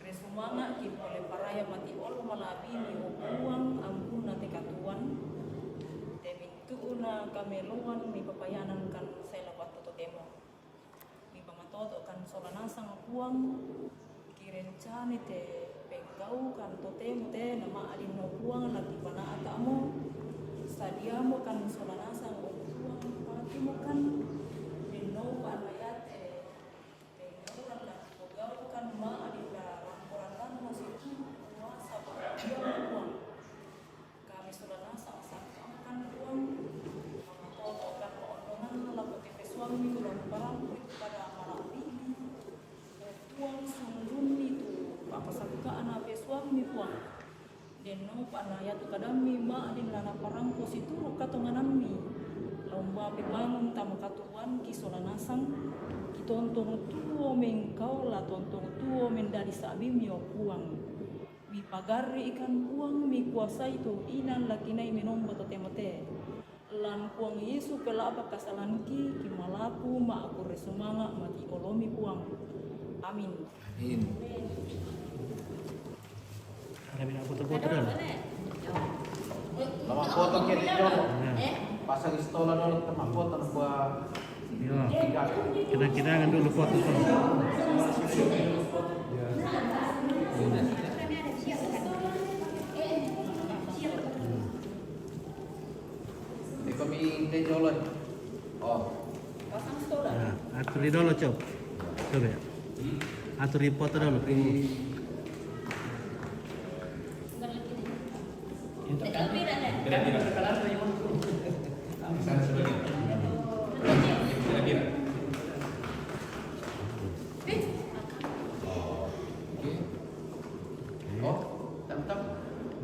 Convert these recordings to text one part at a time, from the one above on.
Resumanga ki oleh paraya mati olo malabini uang ampun nate katuan demitu una kameluan mi papayanan kan saya lepas toto demo mi pamatoto kan solanasang uang kirencani te penggau kan totemu te nama adin no uang lagi pana atamu stadiamo kan solanasang uang patimu kan dino panayat penggau kan pegau kan ma adin masih kuasa uang kami sudah nasa kan uang mengatur kan keuntungan laku TV suami kurang barang pada malam ini uang sanggun itu apa sangka anak suami uang dan no panaya tu kadami ma adin lana parang positu katonganami lomba bebangun tamu katuan kisola nasang tontong tuo mengkau lah tontong tuo mendali sabi mio uang mi pagari ikan uang mi kuasa itu inan lakinai minombo totemote lan uang Yesu pelaba kasalanki kimalaku ma aku resumanga mati olomi uang amin amin. Ada mina foto-foto dah. Lama foto kiri jolo. Pasang istola dulu teman foto buat. Ya. Kira-kira dulu foto tuh. Di kami kiri jolo. Oh. pasang stola Nah, aturi dulu coba. Coba ya. Aturi foto dulu.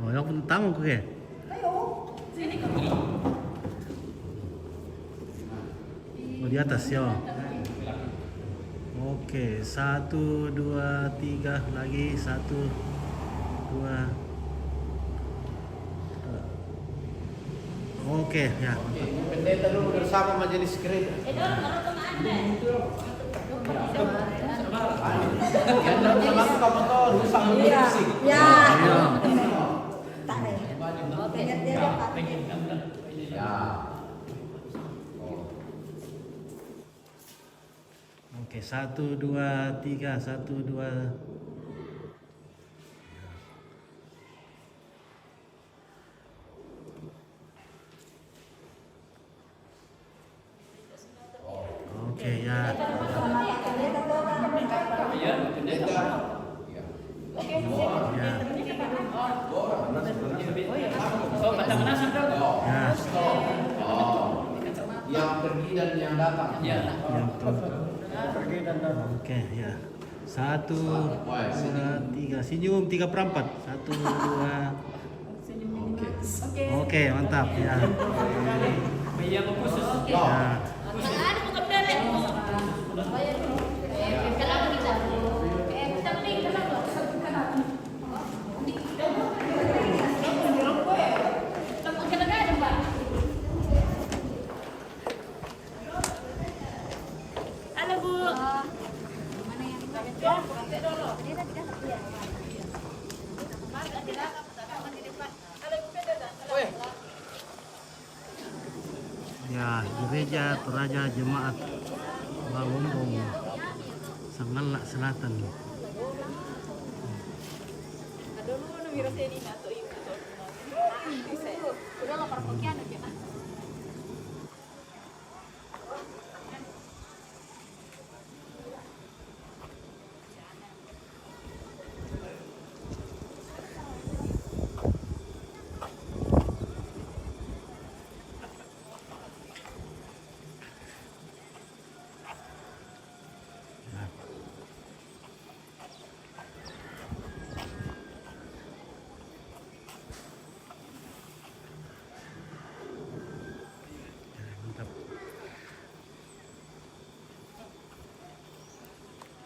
Oh, yang tamu ke? Oh, di atas ya. Oke, 1, 2, 3 lagi 1, 2. Oke, ya. Oke, pendeta dulu bersama majelis gereja. Yang dalam sama kamu tahu rusak musik. Ya. Iya. Ya. Oke, 1, 2, 3, 1, 2. Oke, ya. Pendeta. Ya. Ya. Yang pergi dan yang datang. Oke, ya. 1, 2, 3. Senyum 3/4. 1, 2. Oke, mantap ya. Ya. Ya, gereja Toraja Jemaat Bangumbung Sangalak Selatan.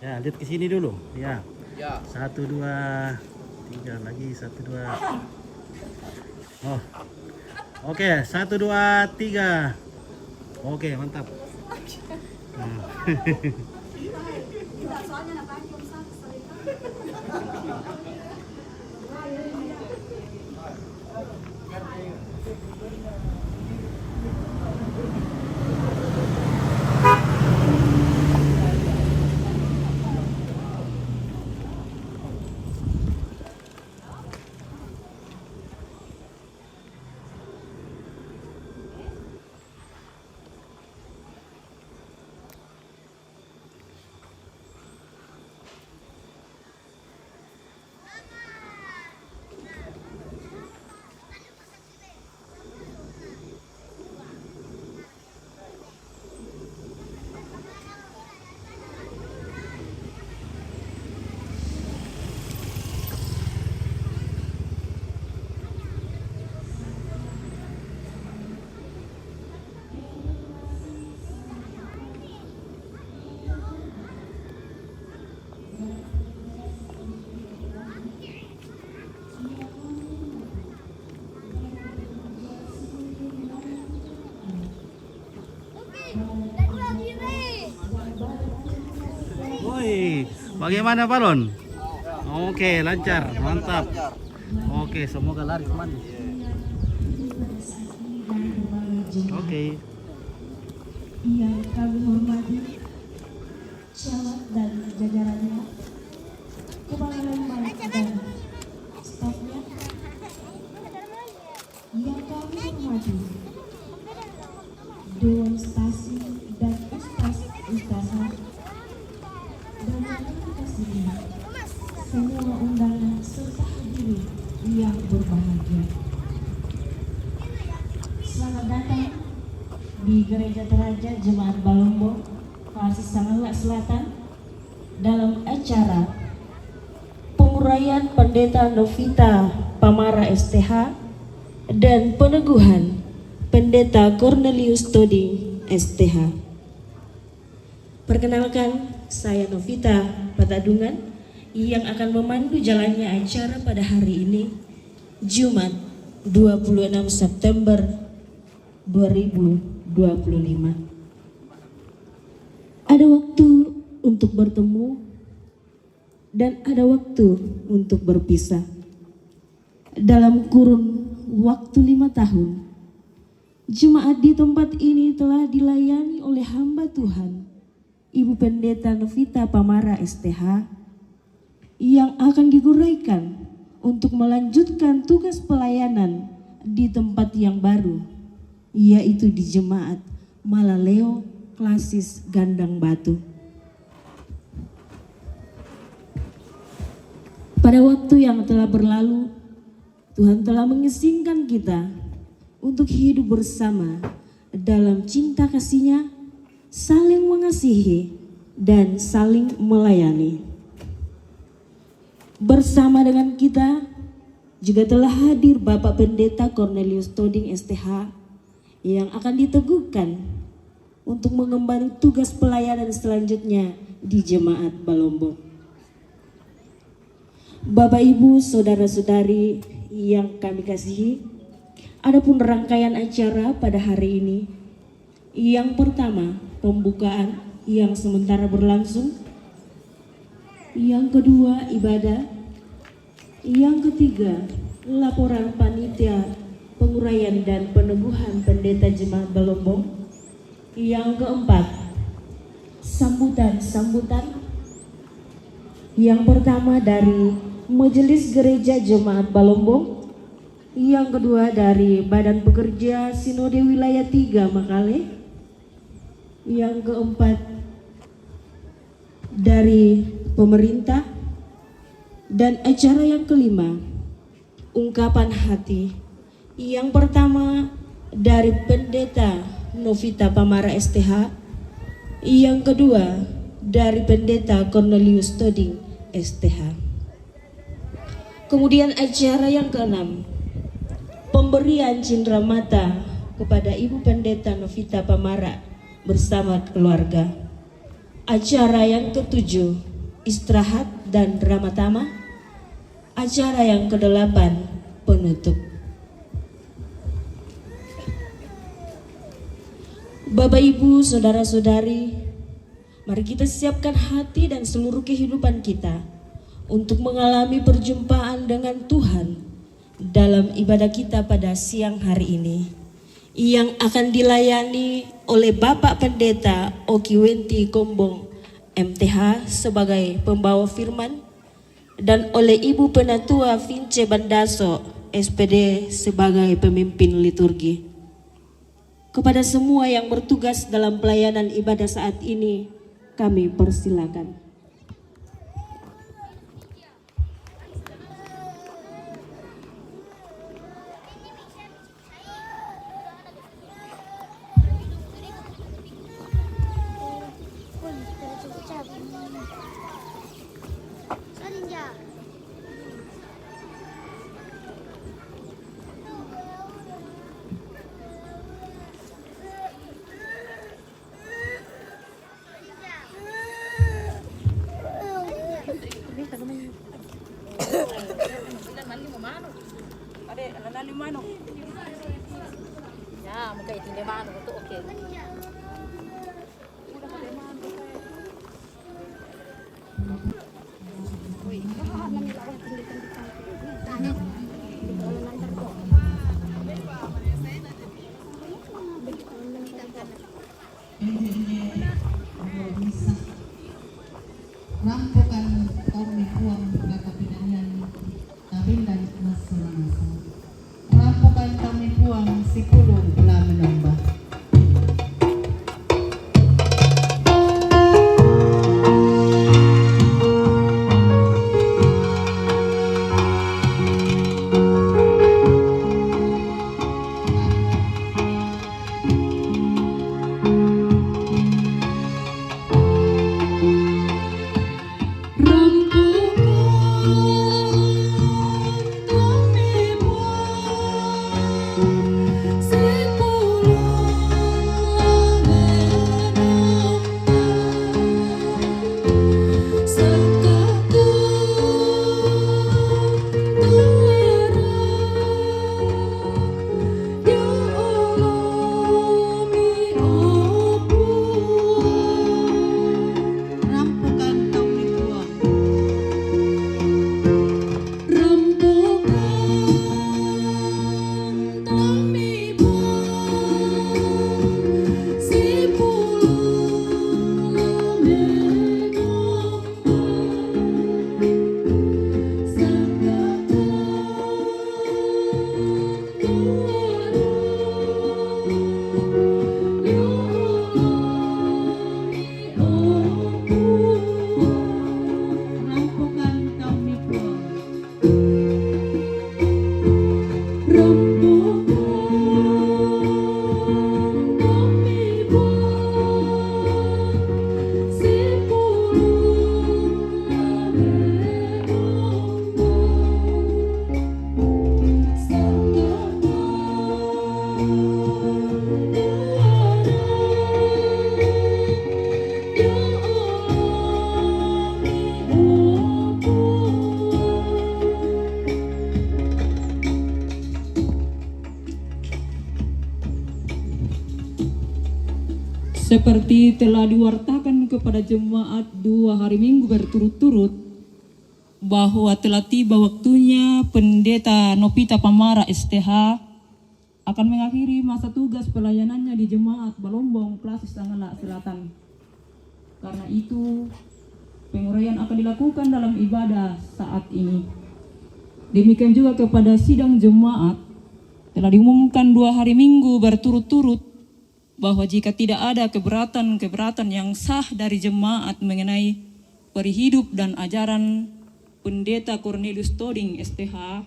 Ya, lihat ke sini dulu. Ya. Ya. 1, 2, 3 lagi 1, 2. Oh. Oke, 1, 2, 3. Oke, mantap. Woi, bagaimana balon? Oke, lancar, mantap. Oke, semoga laris manis. Oke. Yang kami hormati camat dan jajarannya, kepala lembang dan stafnya. Yang kami hormati Dewan Stasi dan Ustaz-Ustazah, dan yang kami kasihi semua undangan serta hadirin yang berbahagia. Selamat datang di Gereja Teraja Jemaat Balombo, Pasis Sangalak Selatan, dalam acara penguraian Pendeta Novita Pamara STH dan peneguhan Pendeta Cornelius Toding STH. Perkenalkan, saya Novita Patadungan yang akan memandu jalannya acara pada hari ini, Jumat 26 September 2025. Ada waktu untuk bertemu dan ada waktu untuk berpisah. Dalam kurun waktu 5 tahun, jemaat di tempat ini telah dilayani oleh hamba Tuhan, Ibu Pendeta Novita Pamara STH, yang akan diguraikan untuk melanjutkan tugas pelayanan di tempat yang baru, yaitu di Jemaat Malaleo Klasis Gandang Batu. Pada waktu yang telah berlalu, Tuhan telah mengizinkan kita untuk hidup bersama dalam cinta kasih-Nya, saling mengasihi dan saling melayani. Bersama dengan kita juga telah hadir Bapak Pendeta Cornelius Toding STH yang akan diteguhkan untuk mengemban tugas pelayanan selanjutnya di Jemaat Balombo. Bapak Ibu, saudara-saudari yang kami kasihi, adapun rangkaian acara pada hari ini, yang pertama pembukaan yang sementara berlangsung, yang kedua ibadah, yang ketiga laporan panitia penguraian dan peneguhan pendeta Jemaat Balombo, yang keempat sambutan yang pertama dari Majelis Gereja Jemaat Balombo, yang kedua dari Badan Pekerja Sinode Wilayah 3 Makale, yang keempat dari pemerintah, dan acara yang kelima ungkapan hati yang pertama dari Pendeta Novita Pamara STH, yang kedua dari Pendeta Cornelius Toding STH. Kemudian acara yang keenam, pemberian cindera mata kepada Ibu Pendeta Novita Pamara bersama keluarga. Acara yang ketujuh, istirahat dan drama tama. Acara yang kedelapan, penutup. Bapak, Ibu, Saudara-saudari, mari kita siapkan hati dan seluruh kehidupan kita untuk mengalami perjumpaan dengan Tuhan dalam ibadah kita pada siang hari ini, yang akan dilayani oleh Bapak Pendeta Oki Wenti Kombong MTH sebagai pembawa firman dan oleh Ibu Penatua Vince Bandaso SPD sebagai pemimpin liturgi. Kepada semua yang bertugas dalam pelayanan ibadah saat ini, kami persilakan. Ya, magkait hindi man ito okay. Rampukan kami puang kakapinanyan tabin dan masa-masa. Rampukan kami puang si pulong telah menambah. Seperti telah diwartakan kepada jemaat 2 hari Minggu berturut-turut bahwa telah tiba waktunya Pendeta Nopita Pamara STH akan mengakhiri masa tugas pelayanannya di Jemaat Balombong Klasis Tangala Selatan. Karena itu, penguraian akan dilakukan dalam ibadah saat ini. Demikian juga kepada sidang jemaat telah diumumkan 2 hari Minggu berturut-turut bahwa jika tidak ada keberatan yang sah dari jemaat mengenai perihidup dan ajaran Pendeta Cornelius Toding STH,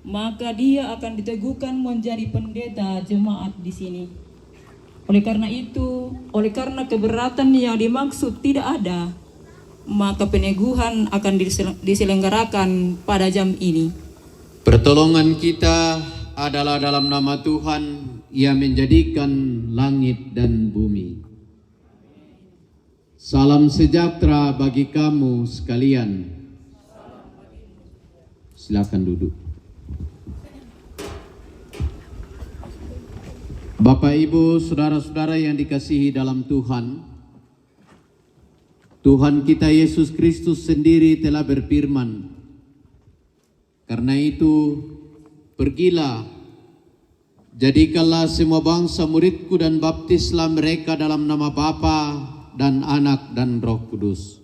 maka dia akan diteguhkan menjadi pendeta jemaat di sini. Oleh karena keberatan yang dimaksud tidak ada, maka peneguhan akan diselenggarakan pada jam ini. Pertolongan kita adalah dalam nama Tuhan yang menjadikan langit dan bumi. Salam sejahtera bagi kamu sekalian. Silakan duduk. Bapak, Ibu, saudara-saudara yang dikasihi dalam Tuhan, Tuhan kita Yesus Kristus sendiri telah berfirman, karena itu pergilah, jadikanlah semua bangsa muridku dan baptislah mereka dalam nama Bapa dan Anak dan Roh Kudus.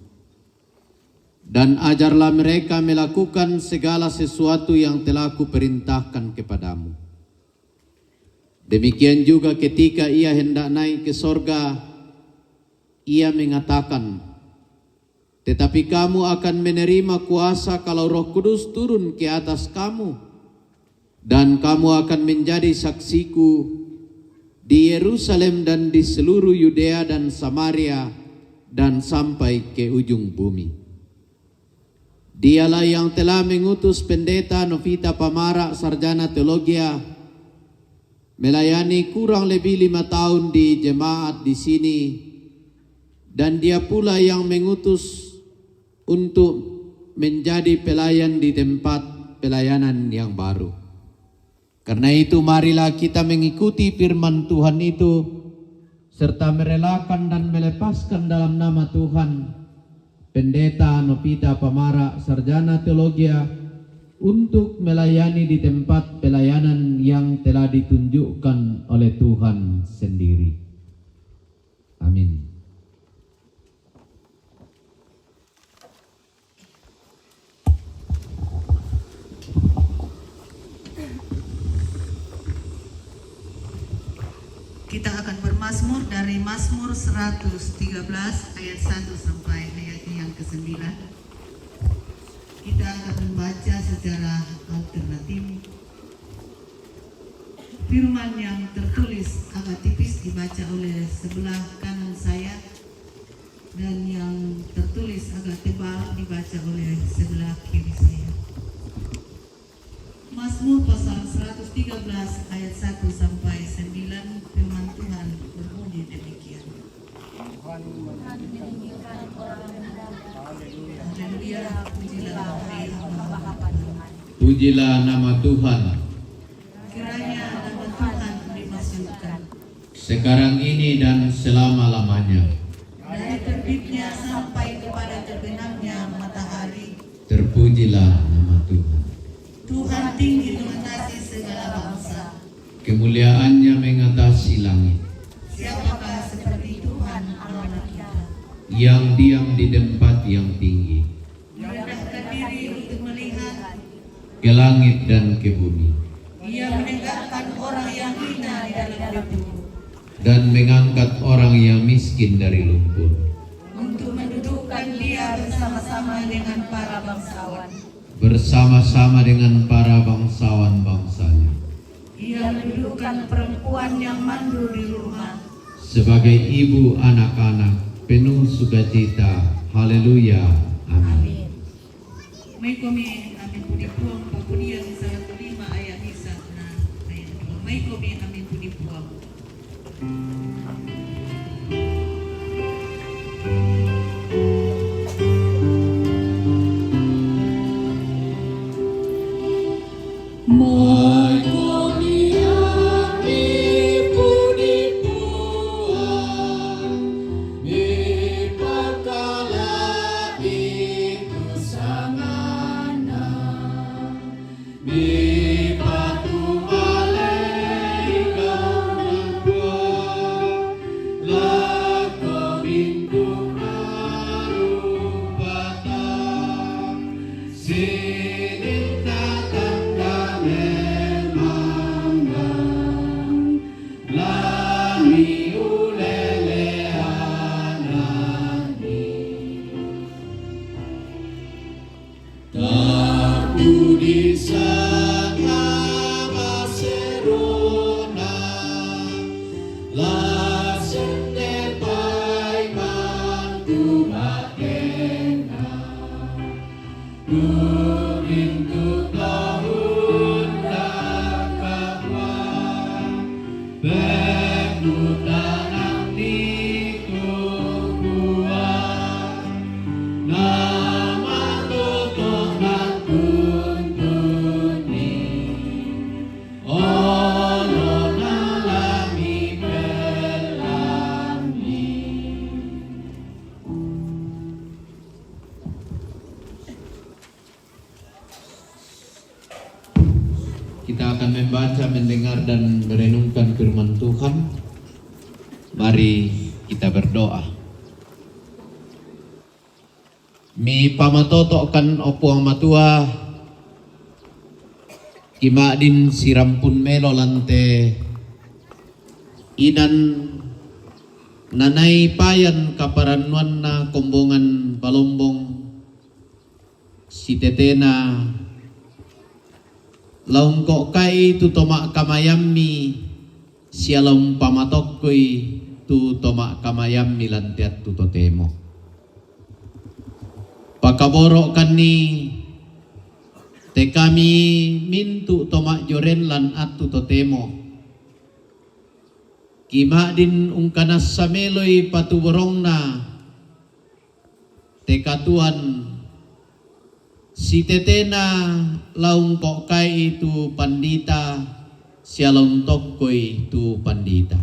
Dan ajarlah mereka melakukan segala sesuatu yang telah kuperintahkan kepadamu. Demikian juga ketika ia hendak naik ke sorga, ia mengatakan, tetapi kamu akan menerima kuasa kalau Roh Kudus turun ke atas kamu, dan kamu akan menjadi saksiku di Yerusalem dan di seluruh Yudea dan Samaria dan sampai ke ujung bumi. Dialah yang telah mengutus pendeta Novita Pamara, sarjana teologia, melayani kurang lebih 5 tahun di jemaat di sini, dan dia pula yang mengutus untuk menjadi pelayan di tempat pelayanan yang baru. Karena itu marilah kita mengikuti firman Tuhan itu, serta merelakan dan melepaskan dalam nama Tuhan Pendeta Novita Pamara, sarjana teologia, untuk melayani di tempat pelayanan yang telah ditunjukkan oleh Tuhan sendiri. Amin. Kita akan bermazmur dari Mazmur 113 ayat 1 sampai ayat yang ke-9. Kita akan membaca secara alternatif. Firman yang tertulis agak tipis dibaca oleh sebelah kanan saya, dan yang tertulis agak tebal dibaca oleh sebelah kiri saya. Mazmur pasal 113 ayat 1 sampai 9, firman Tuhan berbunyi demikian. Haleluya, Pujilah nama Tuhan. kiranya nama Tuhan dimaksudkan Sekarang ini dan selama-lamanya. dari terbitnya sampai kepada terbenamnya matahari. Terpujilah nama Tuhan. Tuhan tinggi mengatasi segala bangsa. Kemuliaannya mengatasi langit. Siapakah seperti Tuhan Allah kita, Yang diam di tempat yang tinggi, merendahkan diri untuk melihat. ke langit dan ke bumi, Ia menegakkan orang yang hina di dalam debu, dan mengangkat orang yang miskin dari lumpur, untuk mendudukkan dia bersama-sama dengan para bangsawan. bersama-sama dengan para bangsawan-bangsanya. Ia mendudukkan perempuan yang mandul di rumah. Sebagai ibu anak-anak penuh sukacita. Haleluya. Amin. May kami amin pudi puang pagpudian sa 5 ayat isa na ayat 2. May kami amin pudi puang. dan merenungkan firman Tuhan, mari kita berdoa. Mi pamatoto kan opuang matua, kima din sirampun melo lante, inan nanay payan kaparanuan na kombongan balombong, si tetena laung ko kay tu toma kamayammi sialong pamatokkoy tu toma kamayammi lantiat tu totemo. Pakaboro kan ni te kami mintu toma joren lan at tu totemo. Kima din ungkanas sameloy patuborong na te katuan si tetena laung ko kay itu pandita sialong tokkoy tu pandita.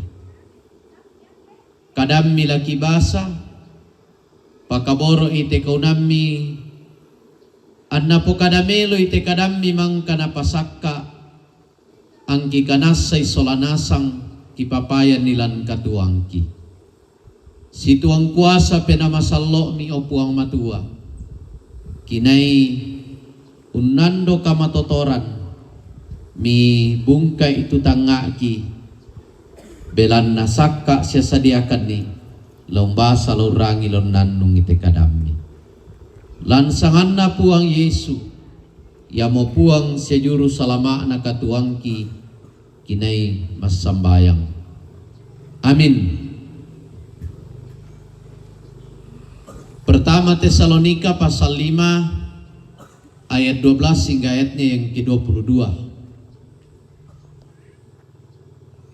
Kadam milaki basa pakaboro ite kaunami anna po kadamelo ite kadami mang kanapasakka ang kikanasay solanasang kipapayan nilan katuangki. Si tuang kuasa penamasallo mi opuang matua. Kinay unando kamatotoran mi bungkay itu tangaki belan nasakka siya sadiakan ni lomba salurangi lon nannung ite kadami lansangan na puang Yesu yamo puang siya juru salama na katuangki kinay masambayang. Amin. Pertama Tesalonika pasal 5 ayat 12 hingga ayatnya yang ke-22.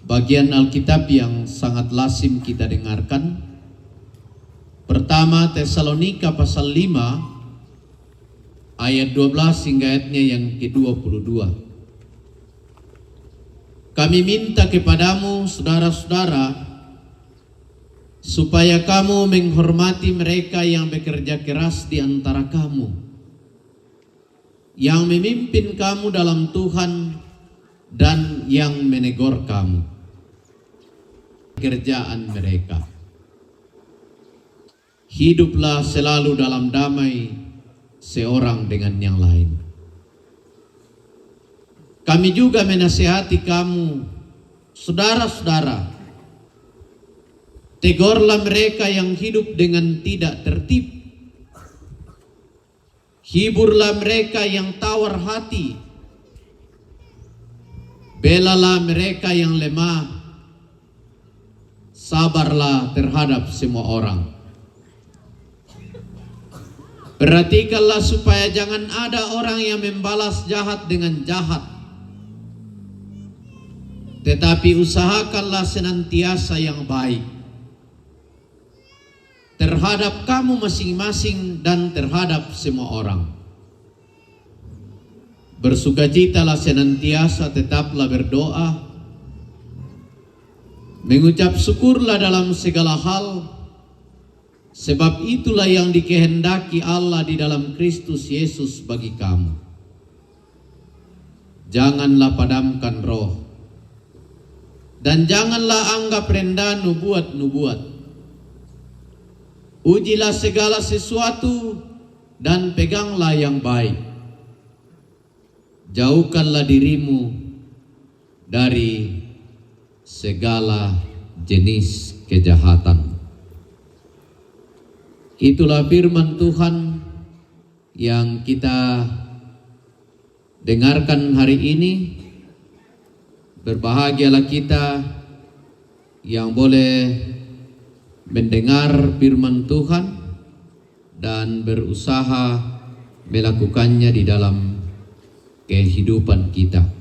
Bagian Alkitab yang sangat lazim kita dengarkan. Pertama Tesalonika pasal 5 ayat 12 hingga ayatnya yang ke-22. Kami minta kepadamu saudara-saudara supaya kamu menghormati mereka yang bekerja keras di antara kamu, yang memimpin kamu dalam Tuhan dan yang menegur kamu. Kerjaan mereka. Hiduplah selalu dalam damai seorang dengan yang lain. Kami juga menasihati kamu, saudara-saudara, tegurlah mereka yang hidup dengan tidak tertib. Hiburlah mereka yang tawar hati. Belalah mereka yang lemah. Sabarlah terhadap semua orang. Perhatikanlah supaya jangan ada orang yang membalas jahat dengan jahat. Tetapi usahakanlah senantiasa yang baik terhadap kamu masing-masing dan terhadap semua orang. Bersukacitalah senantiasa, tetaplah berdoa, mengucap syukurlah dalam segala hal, sebab itulah yang dikehendaki Allah di dalam Kristus Yesus bagi kamu. Janganlah padamkan roh, dan janganlah anggap rendah nubuat-nubuat. Ujilah segala sesuatu dan peganglah yang baik. Jauhkanlah dirimu dari segala jenis kejahatan. Itulah firman Tuhan yang kita dengarkan hari ini. Berbahagialah kita yang boleh mendengar firman Tuhan dan berusaha melakukannya di dalam kehidupan kita.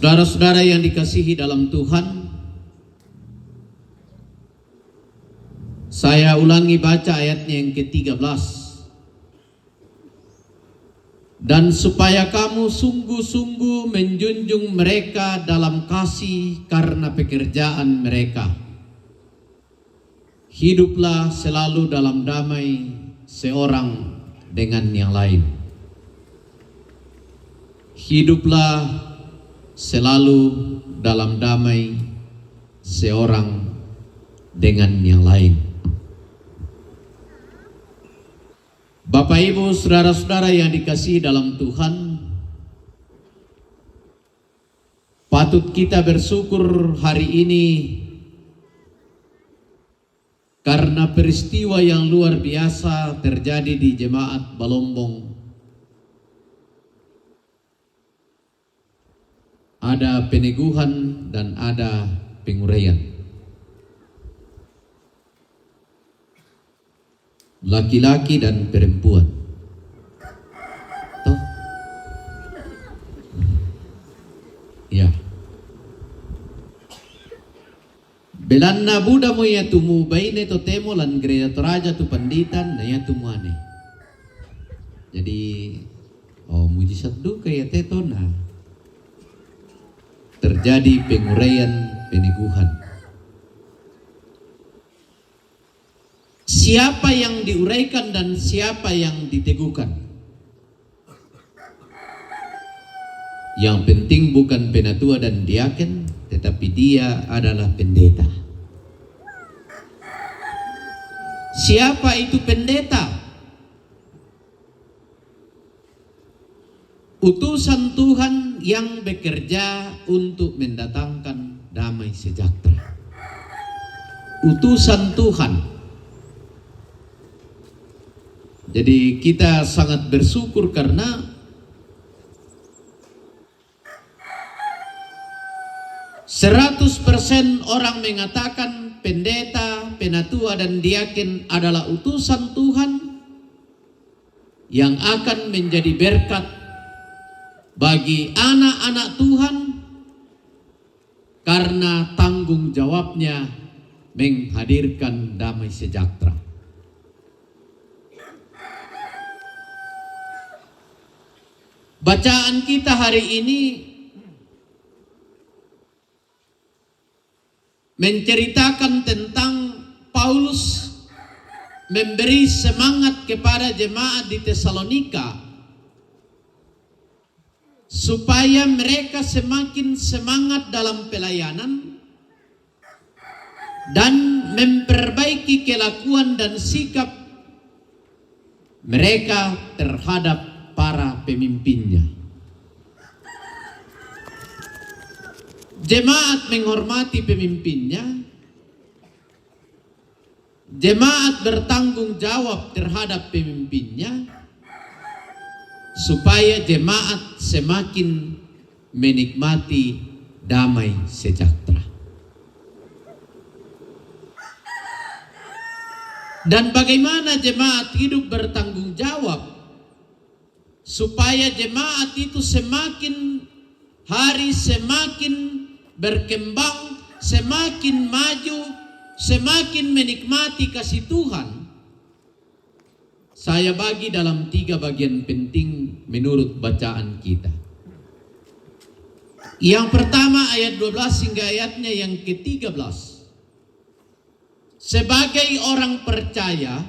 Saudara-saudara yang dikasihi dalam Tuhan, saya ulangi baca ayatnya yang ke-13. dan supaya kamu sungguh-sungguh menjunjung mereka dalam kasih karena pekerjaan mereka. Hiduplah selalu dalam damai seorang dengan yang lain. Hiduplah selalu dalam damai seorang dengan yang lain. Bapak Ibu, saudara-saudara yang dikasihi dalam Tuhan, patut kita bersyukur hari ini karena peristiwa yang luar biasa terjadi di Jemaat Balombong. Ada peneguhan dan ada penguraian. Laki-laki dan perempuan. Toh? Ya. Belanna Buddha mo ya tumu baine to temo lan gereja toraja tu panditan na ya tumuane. Jadi mujizat duka ya teto na terjadi penguraian peneguhan. Siapa yang diuraikan dan siapa yang diteguhkan? Yang penting bukan penatua dan diaken, tetapi dia adalah pendeta. Siapa itu pendeta? Utusan Tuhan yang bekerja untuk mendatangkan damai sejahtera. Utusan Tuhan. Jadi kita sangat bersyukur karena %100% orang mengatakan pendeta, penatua dan diaken adalah utusan Tuhan yang akan menjadi berkat bagi anak-anak Tuhan karena tanggung jawabnya menghadirkan damai sejahtera. Bacaan kita hari ini menceritakan tentang Paulus memberi semangat kepada jemaat di Tesalonika supaya mereka semakin semangat dalam pelayanan dan memperbaiki kelakuan dan sikap mereka terhadap para pemimpinnya. Jemaat menghormati pemimpinnya. Jemaat bertanggung jawab terhadap pemimpinnya supaya jemaat semakin menikmati damai sejahtera. Dan bagaimana jemaat hidup bertanggung jawab supaya jemaat itu semakin hari semakin berkembang, semakin maju, semakin menikmati kasih Tuhan. Saya bagi dalam 3 bagian penting menurut bacaan kita. Yang pertama ayat 12 hingga ayatnya yang ke-13. Sebagai orang percaya,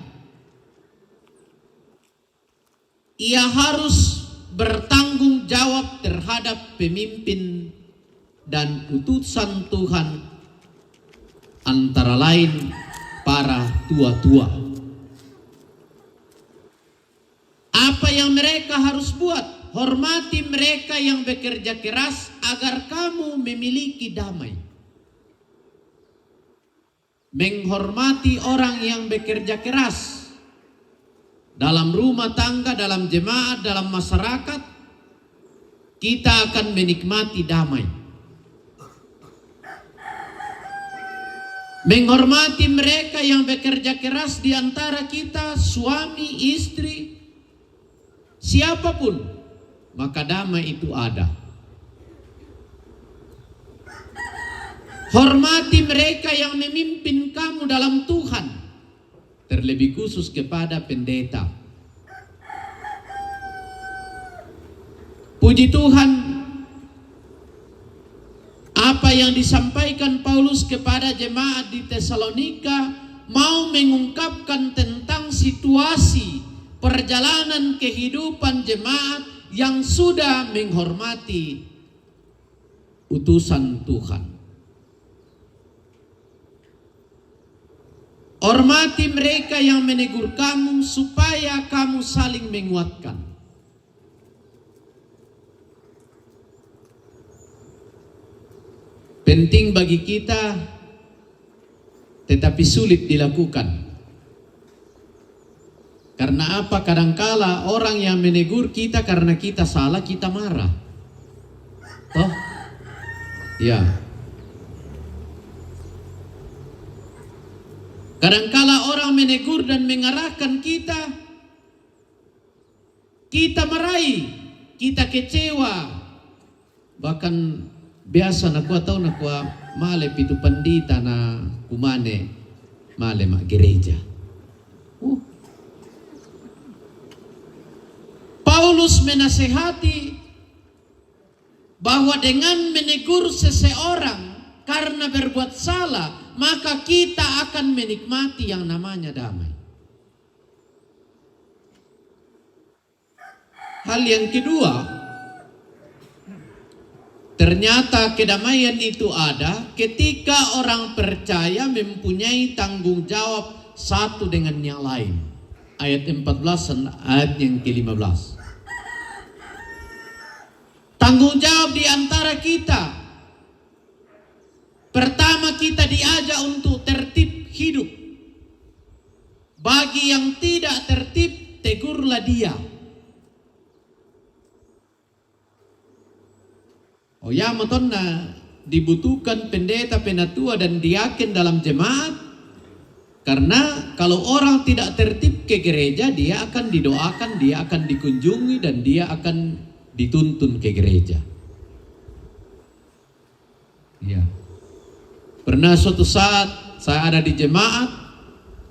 ia harus bertanggung jawab terhadap pemimpin dan utusan Tuhan, antara lain para tua-tua. Apa yang mereka harus buat? Hormati mereka yang bekerja keras agar kamu memiliki damai. Menghormati orang yang bekerja keras dalam rumah tangga, dalam jemaat, dalam masyarakat, kita akan menikmati damai. Menghormati mereka yang bekerja keras di antara kita, suami, istri, siapapun, maka damai itu ada. Hormati mereka yang memimpin kamu dalam Tuhan. Terlebih khusus kepada pendeta. Puji Tuhan, apa yang disampaikan Paulus kepada jemaat di Tesalonika mau mengungkapkan tentang situasi perjalanan kehidupan jemaat yang sudah menghormati utusan Tuhan. Hormati mereka yang menegur kamu supaya kamu saling menguatkan. Penting bagi kita, tetapi sulit dilakukan. Karena apa? Kadangkala orang yang menegur kita karena kita salah, kita marah. Toh? Ya. Kadangkala orang menegur dan mengarahkan kita, kita marahi, kita kecewa. Bahkan biasa nakua tahu nakua male pitu pandita na kumane male mak gereja. Paulus menasehati bahwa dengan menegur seseorang karena berbuat salah, maka kita akan menikmati yang namanya damai. Hal yang kedua, ternyata kedamaian itu ada ketika orang percaya mempunyai tanggung jawab satu dengan yang lain. Ayat 14 dan ayat yang ke-15. Tanggung jawab di antara kita. Pertama, kita diajak untuk tertib hidup. Bagi yang tidak tertib, tegurlah dia. Oh ya, matonna dibutuhkan pendeta, penatua dan diaken dalam jemaat. Karena kalau orang tidak tertib ke gereja, dia akan didoakan, dia akan dikunjungi dan dia akan dituntun ke gereja. Ya. Pernah suatu saat saya ada di jemaat,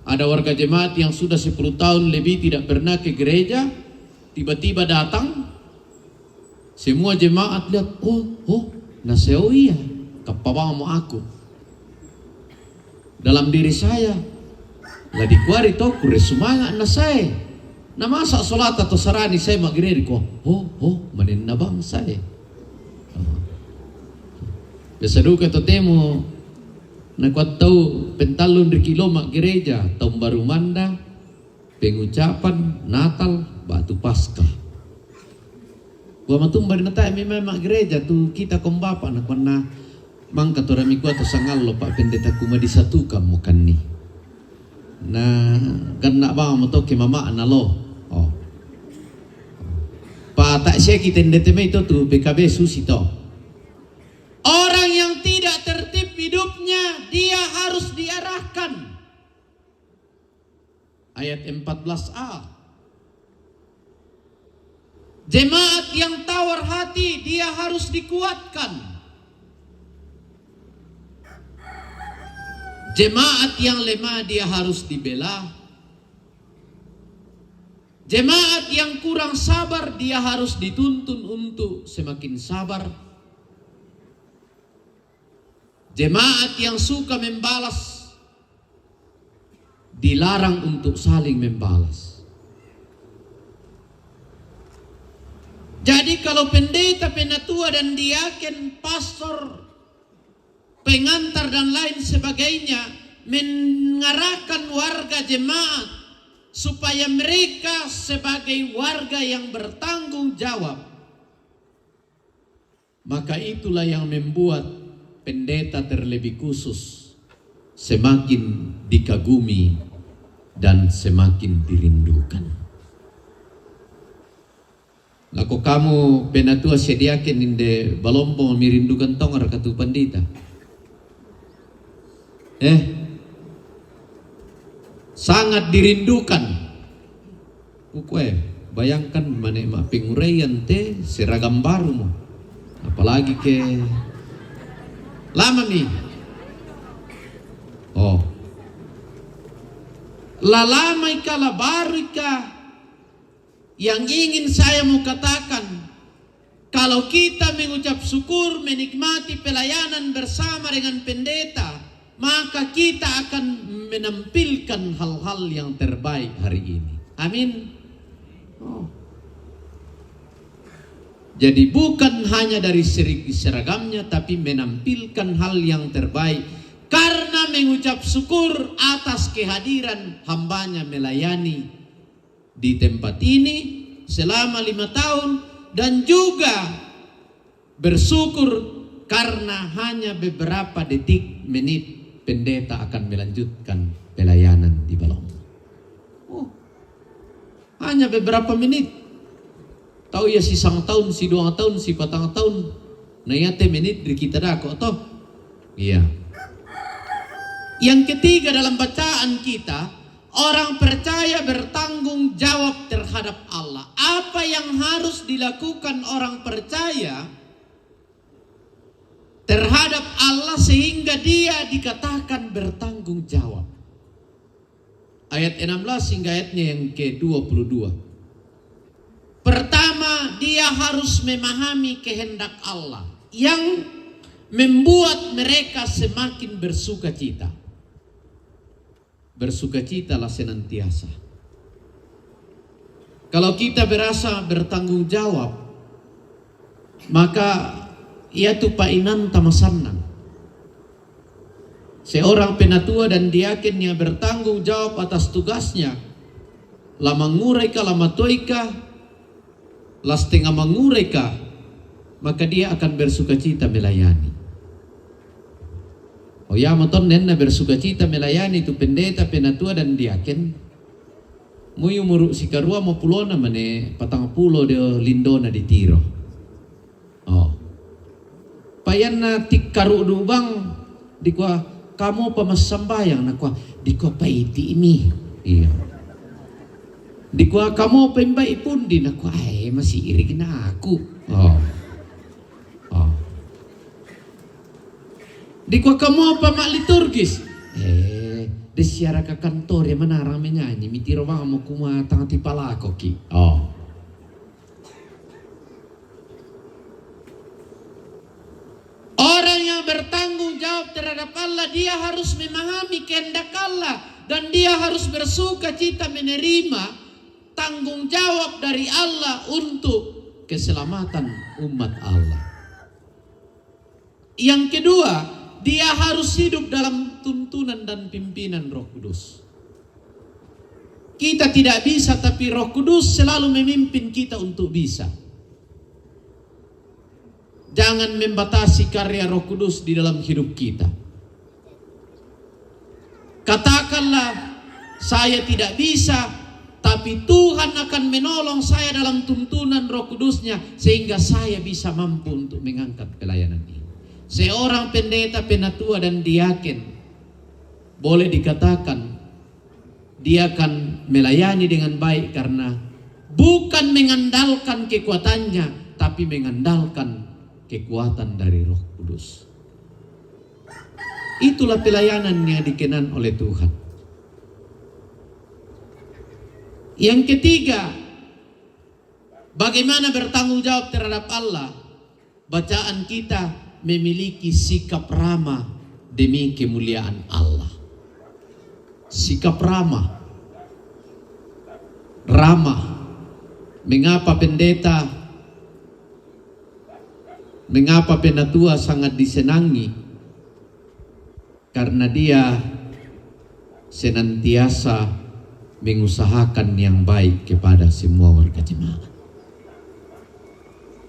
ada warga jemaat yang sudah 10 tahun lebih tidak pernah ke gereja, tiba-tiba datang. Semua jemaat lihat, naseo iya, kapawang mo aku. Dalam diri saya, lah dikuari to kure sumanga na saya. Na masa solat atau sarani saya magireri ko, manin na bang saya. Biasa duka to temo, nakuat tau pentalon di kilo mak gereja, tahun baru manda, pengucapan Natal, batu Paskah. Gua matumbar na tayo may mak gereja tu kita kong bapa na na mangka to rami ko to sangal lo pak pendeta kuma disatukan mo kanni. Na ganna ba mo to ke mama na lo. Pa tak siya kita ndeteme itu tu PKB susi to. Orang yang tidak tertib hidupnya, dia harus diarahkan. Ayat 14a. Jemaat yang tawar hati, dia harus dikuatkan. Jemaat yang lemah, dia harus dibela. Jemaat yang kurang sabar, dia harus dituntun untuk semakin sabar. Jemaat yang suka membalas, dilarang untuk saling membalas. Jadi kalau pendeta, penatua dan diaken, pastor, pengantar dan lain sebagainya mengarahkan warga jemaat supaya mereka sebagai warga yang bertanggung jawab, maka itulah yang membuat pendeta terlebih khusus semakin dikagumi dan semakin dirindukan. Laku kamu penatua sediakan inde balombo merindukan tongar katu pendeta. Sangat dirindukan. Bayangkan mana mak pingurayan te seragam baru mo. Apalagi ke lama nih. Lama ika la baru ika. Yang ingin saya mau katakan, Kalau kita mengucap syukur, menikmati pelayanan bersama dengan pendeta, maka kita akan menampilkan hal-hal yang terbaik hari ini. Amin. Oh. Jadi bukan hanya dari segi seragamnya, tapi menampilkan hal yang terbaik. Karena mengucap syukur atas kehadiran hambanya melayani di tempat ini selama 5 tahun. Dan juga bersyukur karena hanya beberapa detik, menit pendeta akan melanjutkan pelayanan di Balong. Oh, hanya beberapa menit. Tahu ya si 1 tahun, si 2 tahun, si 4 tahun. Nah ya menit di kita dah kok toh. Iya. Yang ketiga dalam bacaan kita, orang percaya bertanggung jawab terhadap Allah. Apa yang harus dilakukan orang percaya terhadap Allah sehingga dia dikatakan bertanggung jawab? Ayat 16 hingga ayatnya yang ke-22. Pertama, dia harus memahami kehendak Allah yang membuat mereka semakin bersukacita. Bersukacitalah senantiasa. Kalau kita berasa bertanggung jawab, maka ia tu painan tamasanang. Seorang penatua dan diaken yang bertanggung jawab atas tugasnya, la mangureka, la matoika, la setengah mangureka, maka dia akan bersukacita melayani. Oh ya, motor nena bersukacita melayani itu pendeta, penatua dan diaken. Muyu muruk si karua mau pulona mane 40 de lindona di tiro. Oh. Payana tik karu dubang dikwa kamu pemasambayang nakwa dikwa paiti ini. Iya. Dikwa kamu pembai pun di nakwa masih iri kena aku. Oh. Oh. Dikwa kamu apa mak liturgis? Desiara ke kantor ya menarang menyanyi mitiro bang mau kuma tang tipala koki. Oh. Orang yang bertanggung jawab terhadap Allah, dia harus memahami kehendak Allah dan dia harus bersukacita menerima tanggung jawab dari Allah untuk keselamatan umat Allah. Yang kedua, dia harus hidup dalam tuntunan dan pimpinan Roh Kudus. Kita tidak bisa, tapi Roh Kudus selalu memimpin kita untuk bisa. Jangan membatasi karya Roh Kudus di dalam hidup kita. Katakanlah, saya tidak bisa, tapi Tuhan akan menolong saya dalam tuntunan Roh Kudusnya sehingga saya bisa mampu untuk mengangkat pelayanan ini. Seorang pendeta, penatua dan diaken boleh dikatakan dia akan melayani dengan baik karena bukan mengandalkan kekuatannya, tapi mengandalkan kekuatan dari Roh Kudus. Itulah pelayanan yang dikenan oleh Tuhan. Yang ketiga, bagaimana bertanggung jawab terhadap Allah? Bacaan kita memiliki sikap ramah demi kemuliaan Allah. Sikap ramah. Ramah. Mengapa pendeta, mengapa penatua sangat disenangi? Karena dia senantiasa mengusahakan yang baik kepada semua warga jemaat.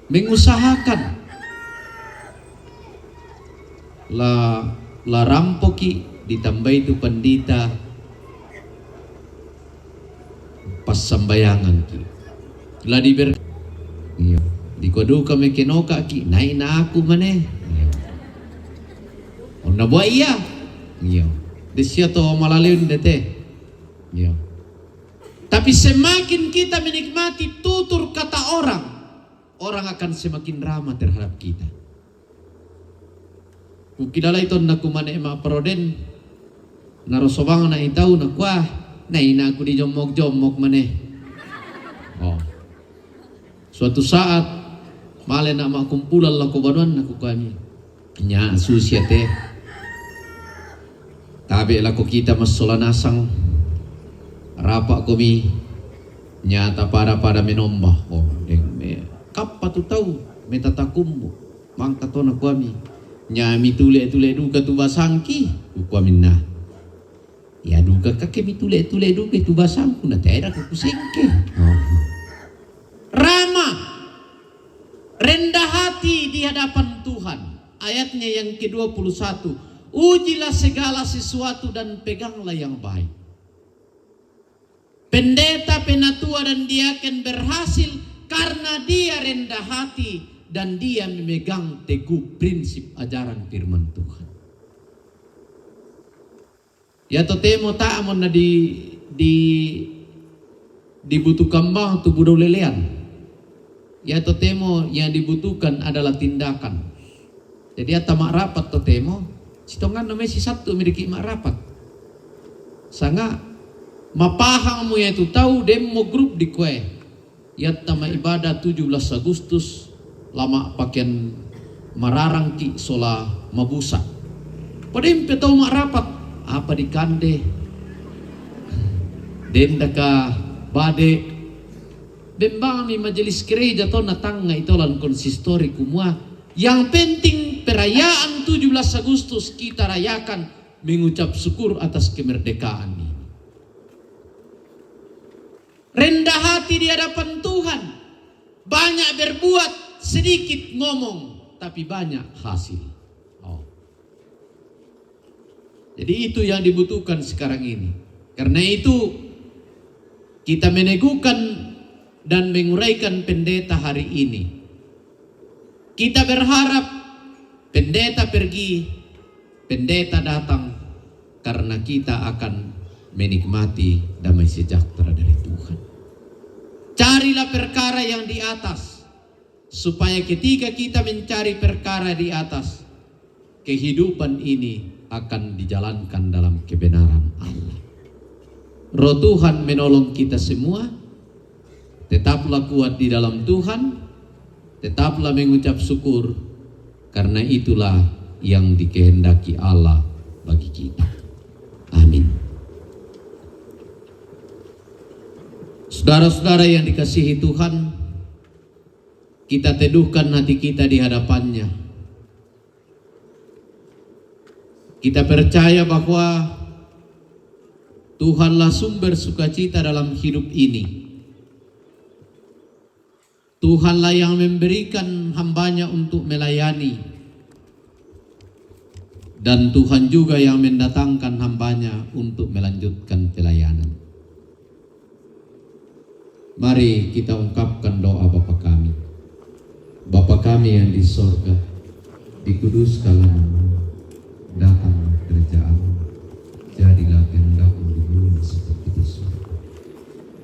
Mengusahakan. La rampoki ditambah itu pendeta pas sambayangan ki. La diber iya dikodu kami kenoka ki naik na aku maneh. Iya. Onna buat iya. Iya. Desia to malaleun dete. Iya. Tapi semakin kita menikmati tutur kata orang, orang akan semakin ramah terhadap kita. Kukidala ito na kumane ma proden narosobang na itaw na kwa na ina aku di jomok maneh. Oh. Suatu saat Male nak kumpulan lah kobanuan aku kami. Nya susia teh. Tabe lah ko kita masola nasang. Rapak kami. Nyata pada menombah. Oh, kapa tu tahu metatakummu. Mangka tona kami. Nya mi tule duka tu basangki. Kami nah. Ya duka kake mi tule duka tu basangku na tera ku kusengke. Oh. Rama rendah hati di hadapan Tuhan. Ayatnya yang ke-21. Ujilah segala sesuatu dan peganglah yang baik. Pendeta, penatua dan diaken berhasil karena dia rendah hati dan dia memegang teguh prinsip ajaran firman Tuhan. Ya totemo ta'amon na dibutuhkan bang tu budau lelean. Ya totemo yang dibutuhkan adalah tindakan. Jadi ata mak rapat totemo, sitongan namanya si satu memiliki mak rapat. Sanga mapahangmu yaitu tahu demo grup di kue. Ya tama ibadah 17 Agustus lama pakaian mararang ki sola mabusa. Padahal tahu mak rapat apa di kande. Dendaka bade Bembami majelis gereja to natanga itolan konsistori kumua. Yang penting perayaan 17 Agustus kita rayakan mengucap syukur atas kemerdekaan ini. Rendah hati di hadapan Tuhan. Banyak berbuat, sedikit ngomong, tapi banyak hasil. Oh. Jadi itu yang dibutuhkan sekarang ini. Karena itu kita meneguhkan dan menguraikan pendeta hari ini. Kita berharap pendeta pergi, pendeta datang, karena kita akan menikmati damai sejahtera dari Tuhan. Carilah perkara yang di atas, supaya ketika kita mencari perkara di atas, kehidupan ini akan dijalankan dalam kebenaran Allah. Roh Tuhan menolong kita semua. Tetaplah kuat di dalam Tuhan, tetaplah mengucap syukur, karena itulah yang dikehendaki Allah bagi kita. Amin. Saudara-saudara yang dikasihi Tuhan, kita teduhkan hati kita di hadapannya. Kita percaya bahwa Tuhanlah sumber sukacita dalam hidup ini. Tuhanlah yang memberikan hambanya untuk melayani. Dan Tuhan juga yang mendatangkan hambanya untuk melanjutkan pelayanan. Mari kita ungkapkan doa Bapa kami. Bapa kami yang di sorga, dikuduskanlah namamu, datanglah kerajaan-Mu, jadilah kehendak-Mu di bumi seperti di surga.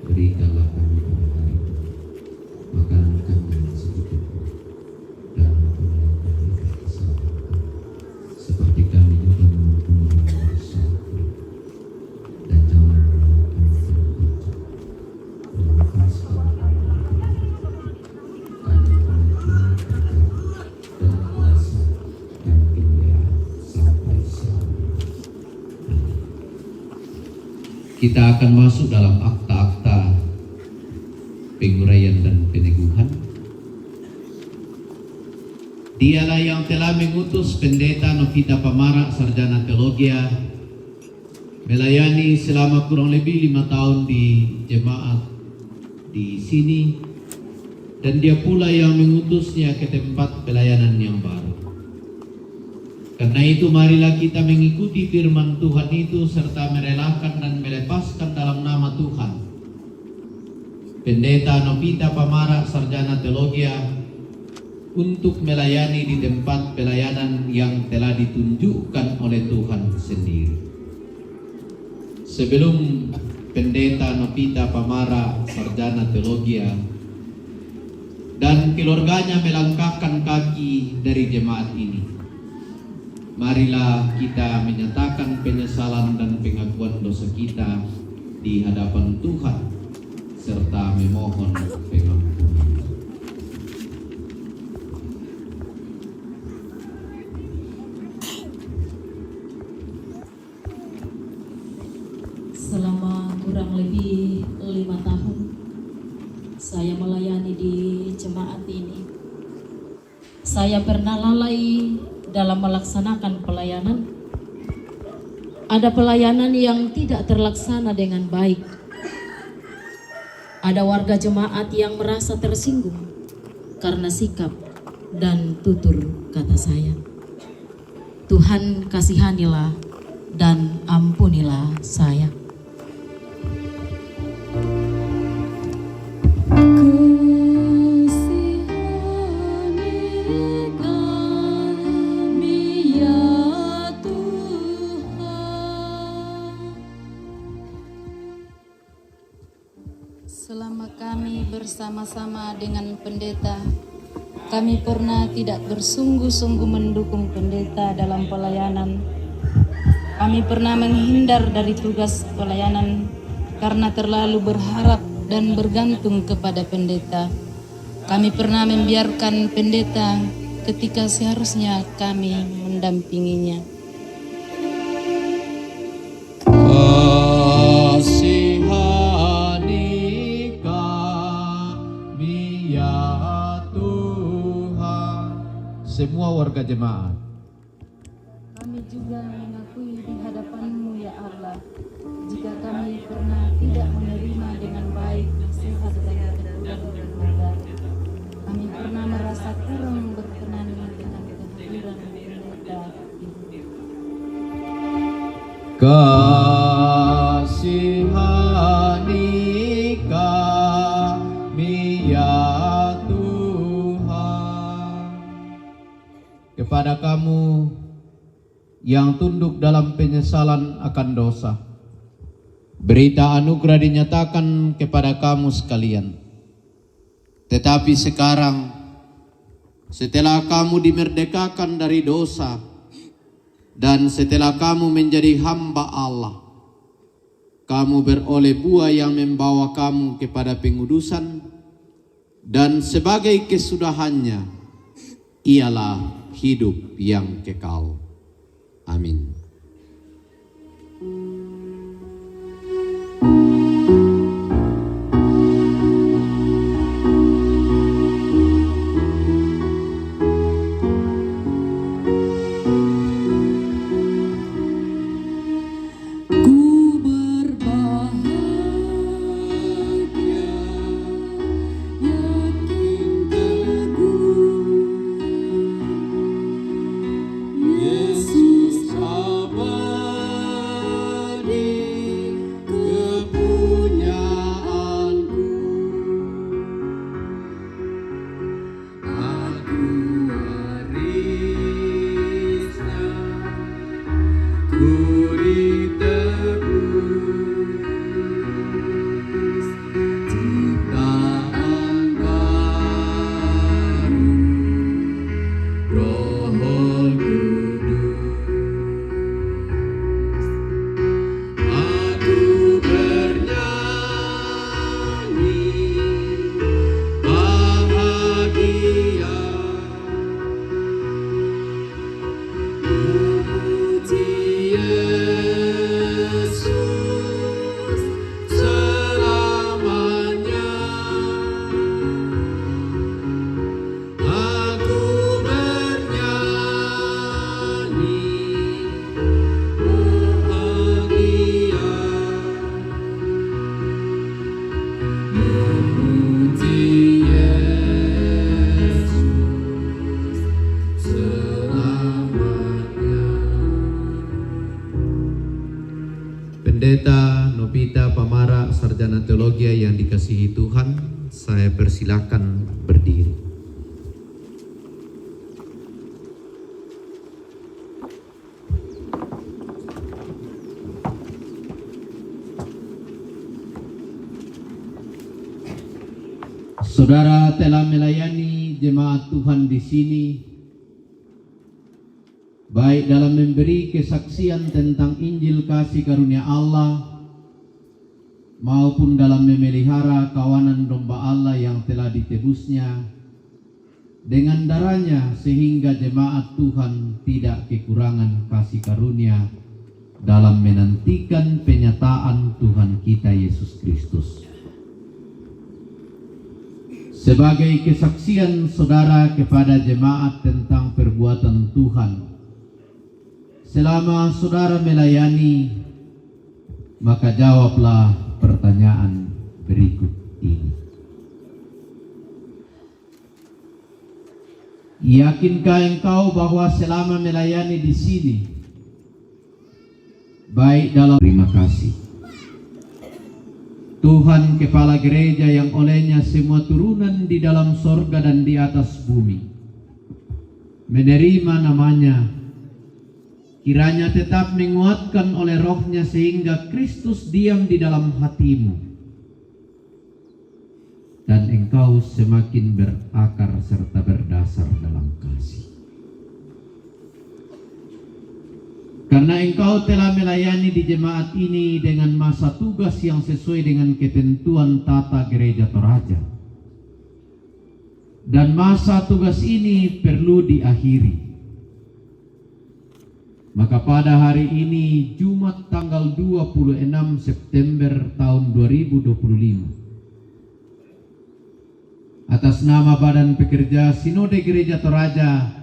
Berikanlah kami pada hari ini makanan kami yang secukupnya, dan ampunilah kami kesalahan kami, seperti kami juga mengampuni yang bersalah kami. Dan janganlah membawa kami ke dalam pencobaan, dan lepaskanlah kami dari keburukan. Karena Engkau Tuhan kerajaan dan kuasa dan kemuliaan sampai selamanya. Amin. Kita akan masuk dalam akta-akta penguraian dan peneguhan. Dialah yang telah mengutus pendeta Novita Pamara, sarjana teologi, melayani selama kurang lebih 5 tahun di jemaat di sini, dan dia pula yang mengutusnya ke tempat pelayanan yang baru. Karena itu marilah kita mengikuti firman Tuhan itu serta merelakan dan melepaskan dalam nama Tuhan Pendeta Novita Pamara, sarjana teologi, untuk melayani di tempat pelayanan yang telah ditunjukkan oleh Tuhan sendiri. Sebelum Pendeta Novita Pamara, sarjana teologi, dan keluarganya melangkahkan kaki dari jemaat ini, marilah kita menyatakan penyesalan dan pengakuan dosa kita di hadapan Tuhan serta memohon pengampunan. melayani di jemaat ini. Saya pernah lalai dalam melaksanakan pelayanan. Ada pelayanan yang tidak terlaksana dengan baik. Ada warga jemaat yang merasa tersinggung karena sikap dan tutur kata saya. Tuhan kasihanilah dan ampunilah saya. Selama kami bersama-sama dengan pendeta, kami pernah tidak bersungguh-sungguh mendukung pendeta dalam pelayanan. Kami pernah menghindar dari tugas pelayanan karena terlalu berharap dan bergantung kepada pendeta. Kami pernah membiarkan pendeta ketika seharusnya kami mendampinginya. Semua warga jemaat. Kami juga mengakui di hadapan-Mu ya Allah, jika kami pernah tidak menerima dengan baik nasihat dan teguran pendeta. Kami pernah merasa kurang berkenan dengan kehadiran pendeta. Kasihani kami ya kepada kamu yang tunduk dalam penyesalan akan dosa. Berita anugerah dinyatakan kepada kamu sekalian. Tetapi sekarang, setelah kamu dimerdekakan dari dosa, dan setelah kamu menjadi hamba Allah, kamu beroleh buah yang membawa kamu kepada pengudusan, dan sebagai kesudahannya, ialah hidup yang kekal. Amin. Pendeta Nopita Pamara, Sarjana Teologi yang dikasihi Tuhan, saya persilakan berdiri. Saudara telah melayani jemaat Tuhan di sini, baik dalam memberi kesaksian tentang Injil kasih karunia Allah maupun dalam memelihara kawanan domba Allah yang telah ditebusnya dengan darahnya, sehingga jemaat Tuhan tidak kekurangan kasih karunia dalam menantikan penyataan Tuhan kita Yesus Kristus. sebagai kesaksian saudara kepada jemaat tentang perbuatan Tuhan. Selama saudara melayani, maka jawablah pertanyaan berikut ini. Yakinkah engkau bahwa selama melayani di sini, baik dalam terima kasih Tuhan Kepala Gereja yang olehnya semua turunan di dalam sorga dan di atas bumi menerima namanya, kiranya tetap menguatkan oleh rohnya sehingga Kristus diam di dalam hatimu dan engkau semakin berakar serta berdasar dalam kasih. Karena engkau telah melayani di jemaat ini dengan masa tugas yang sesuai dengan ketentuan tata gereja Toraja. Dan masa tugas ini perlu diakhiri. Maka pada hari ini, Jumat tanggal 26 September tahun 2025, atas nama Badan Pekerja Sinode Gereja Toraja,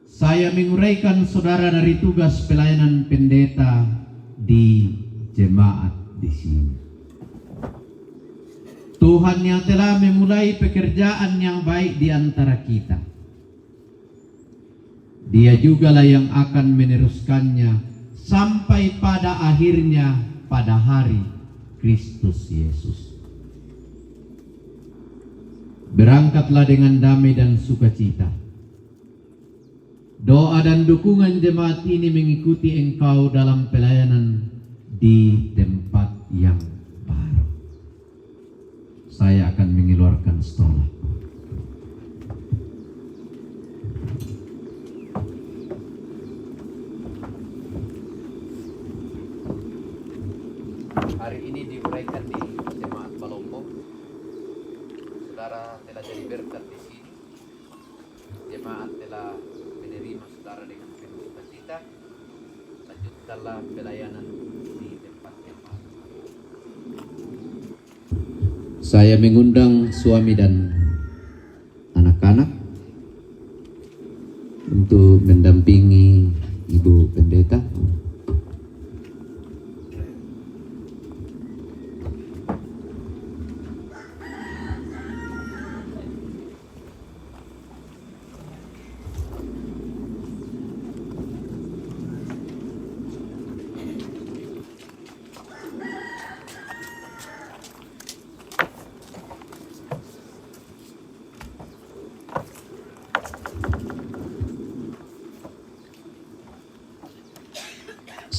saya menguraikan saudara dari tugas pelayanan pendeta di jemaat di sini. Tuhan yang telah memulai pekerjaan yang baik di antara kita, Dia jugalah yang akan meneruskannya sampai pada akhirnya pada hari Kristus Yesus. Berangkatlah dengan damai dan sukacita. Doa dan dukungan jemaat ini mengikuti engkau dalam pelayanan di tempat yang baru. Saya akan mengeluarkan stola. Hari ini diuraikan di jemaat Balombo. Saudara telah jadi berkat di sini. Jemaat telah menerima saudara dengan penuh sukacita. Lanjutkanlah pelayanan di tempat yang baru. Saya mengundang suami dan anak-anak untuk mendampingi Ibu Pendeta.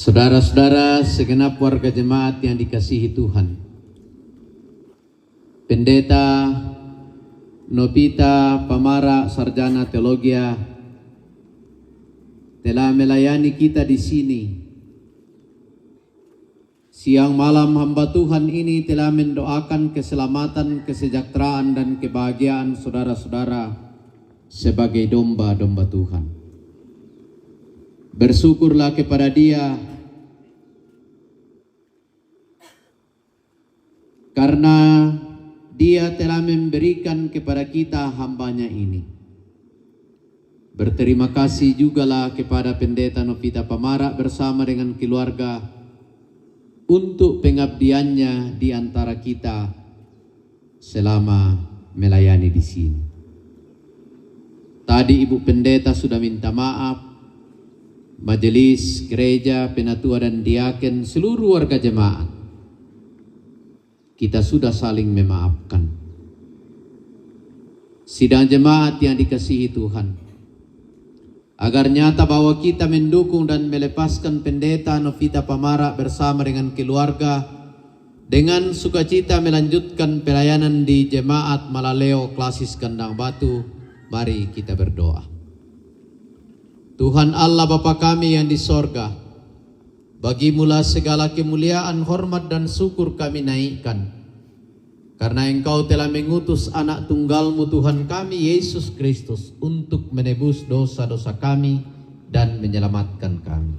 Saudara-saudara segenap warga jemaat yang dikasihi Tuhan, Pendeta Nopita Pamara Sarjana Teologia telah melayani kita di sini. Siang malam hamba Tuhan ini telah mendoakan keselamatan, kesejahteraan dan kebahagiaan saudara-saudara sebagai domba-domba Tuhan. Bersyukurlah kepada Dia karena Dia telah memberikan kepada kita hambanya ini. Berterima kasih jugalah kepada Pendeta Nopita Pamara bersama dengan keluarga untuk pengabdiannya di antara kita selama melayani di sini. Tadi Ibu Pendeta sudah minta maaf. Majelis gereja, penatua dan diaken, seluruh warga jemaat, kita sudah saling memaafkan. Sidang jemaat yang dikasihi Tuhan, agar nyata bahwa kita mendukung dan melepaskan Pendeta Nopita Pamara bersama dengan keluarga dengan sukacita melanjutkan pelayanan di jemaat Malaleo Klasis Kandang Batu. Mari kita berdoa. Tuhan Allah Bapa kami yang di sorga, bagimulah segala kemuliaan, hormat dan syukur kami naikkan. Karena Engkau telah mengutus anak tunggalmu Tuhan kami Yesus Kristus untuk menebus dosa-dosa kami dan menyelamatkan kami.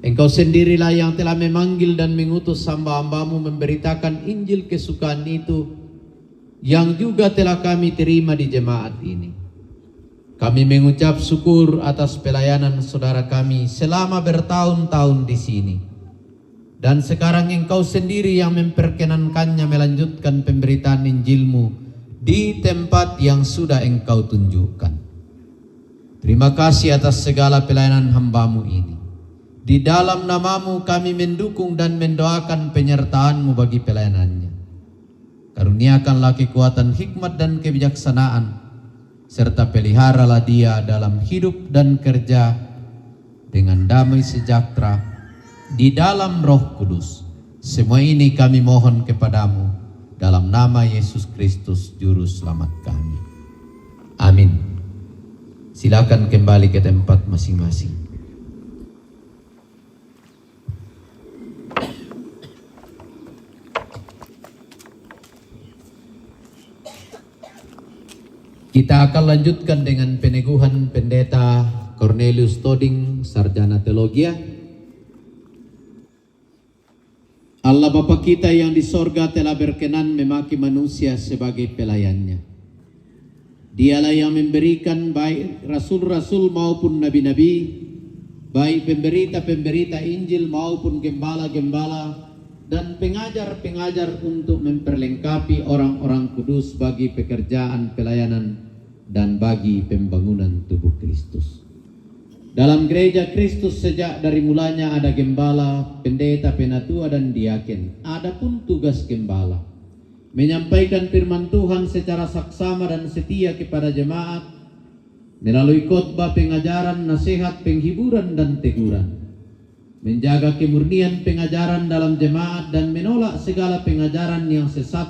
Engkau sendirilah yang telah memanggil dan mengutus hamba-hambamu memberitakan Injil kesukaan itu yang juga telah kami terima di jemaat ini. Kami mengucap syukur atas pelayanan saudara kami selama bertahun-tahun di sini. Dan sekarang Engkau sendiri yang memperkenankannya melanjutkan pemberitaan Injil-Mu di tempat yang sudah Engkau tunjukkan. Terima kasih atas segala pelayanan hamba-Mu ini. Di dalam nama-Mu kami mendukung dan mendoakan penyertaan-Mu bagi pelayanannya. Karuniakanlah kekuatan hikmat dan kebijaksanaan, serta peliharalah dia dalam hidup dan kerja dengan damai sejahtera di dalam Roh Kudus. Semua ini kami mohon kepadamu dalam nama Yesus Kristus Juru Selamat kami. Amin. Silakan kembali ke tempat masing-masing. Kita akan lanjutkan dengan peneguhan Pendeta Cornelius Toding, Sarjana Teologi. Allah Bapa kita yang di sorga telah berkenan memaki manusia sebagai pelayannya. Dialah yang memberikan baik rasul-rasul maupun nabi-nabi, baik pemberita-pemberita Injil maupun gembala-gembala dan pengajar-pengajar untuk memperlengkapi orang-orang kudus bagi pekerjaan pelayanan dan bagi pembangunan tubuh Kristus. Dalam gereja Kristus sejak dari mulanya ada gembala, pendeta, penatua dan diaken. Adapun tugas gembala menyampaikan firman Tuhan secara saksama dan setia kepada jemaat melalui khotbah, pengajaran, nasihat, penghiburan dan teguran. Menjaga kemurnian pengajaran dalam jemaat dan menolak segala pengajaran yang sesat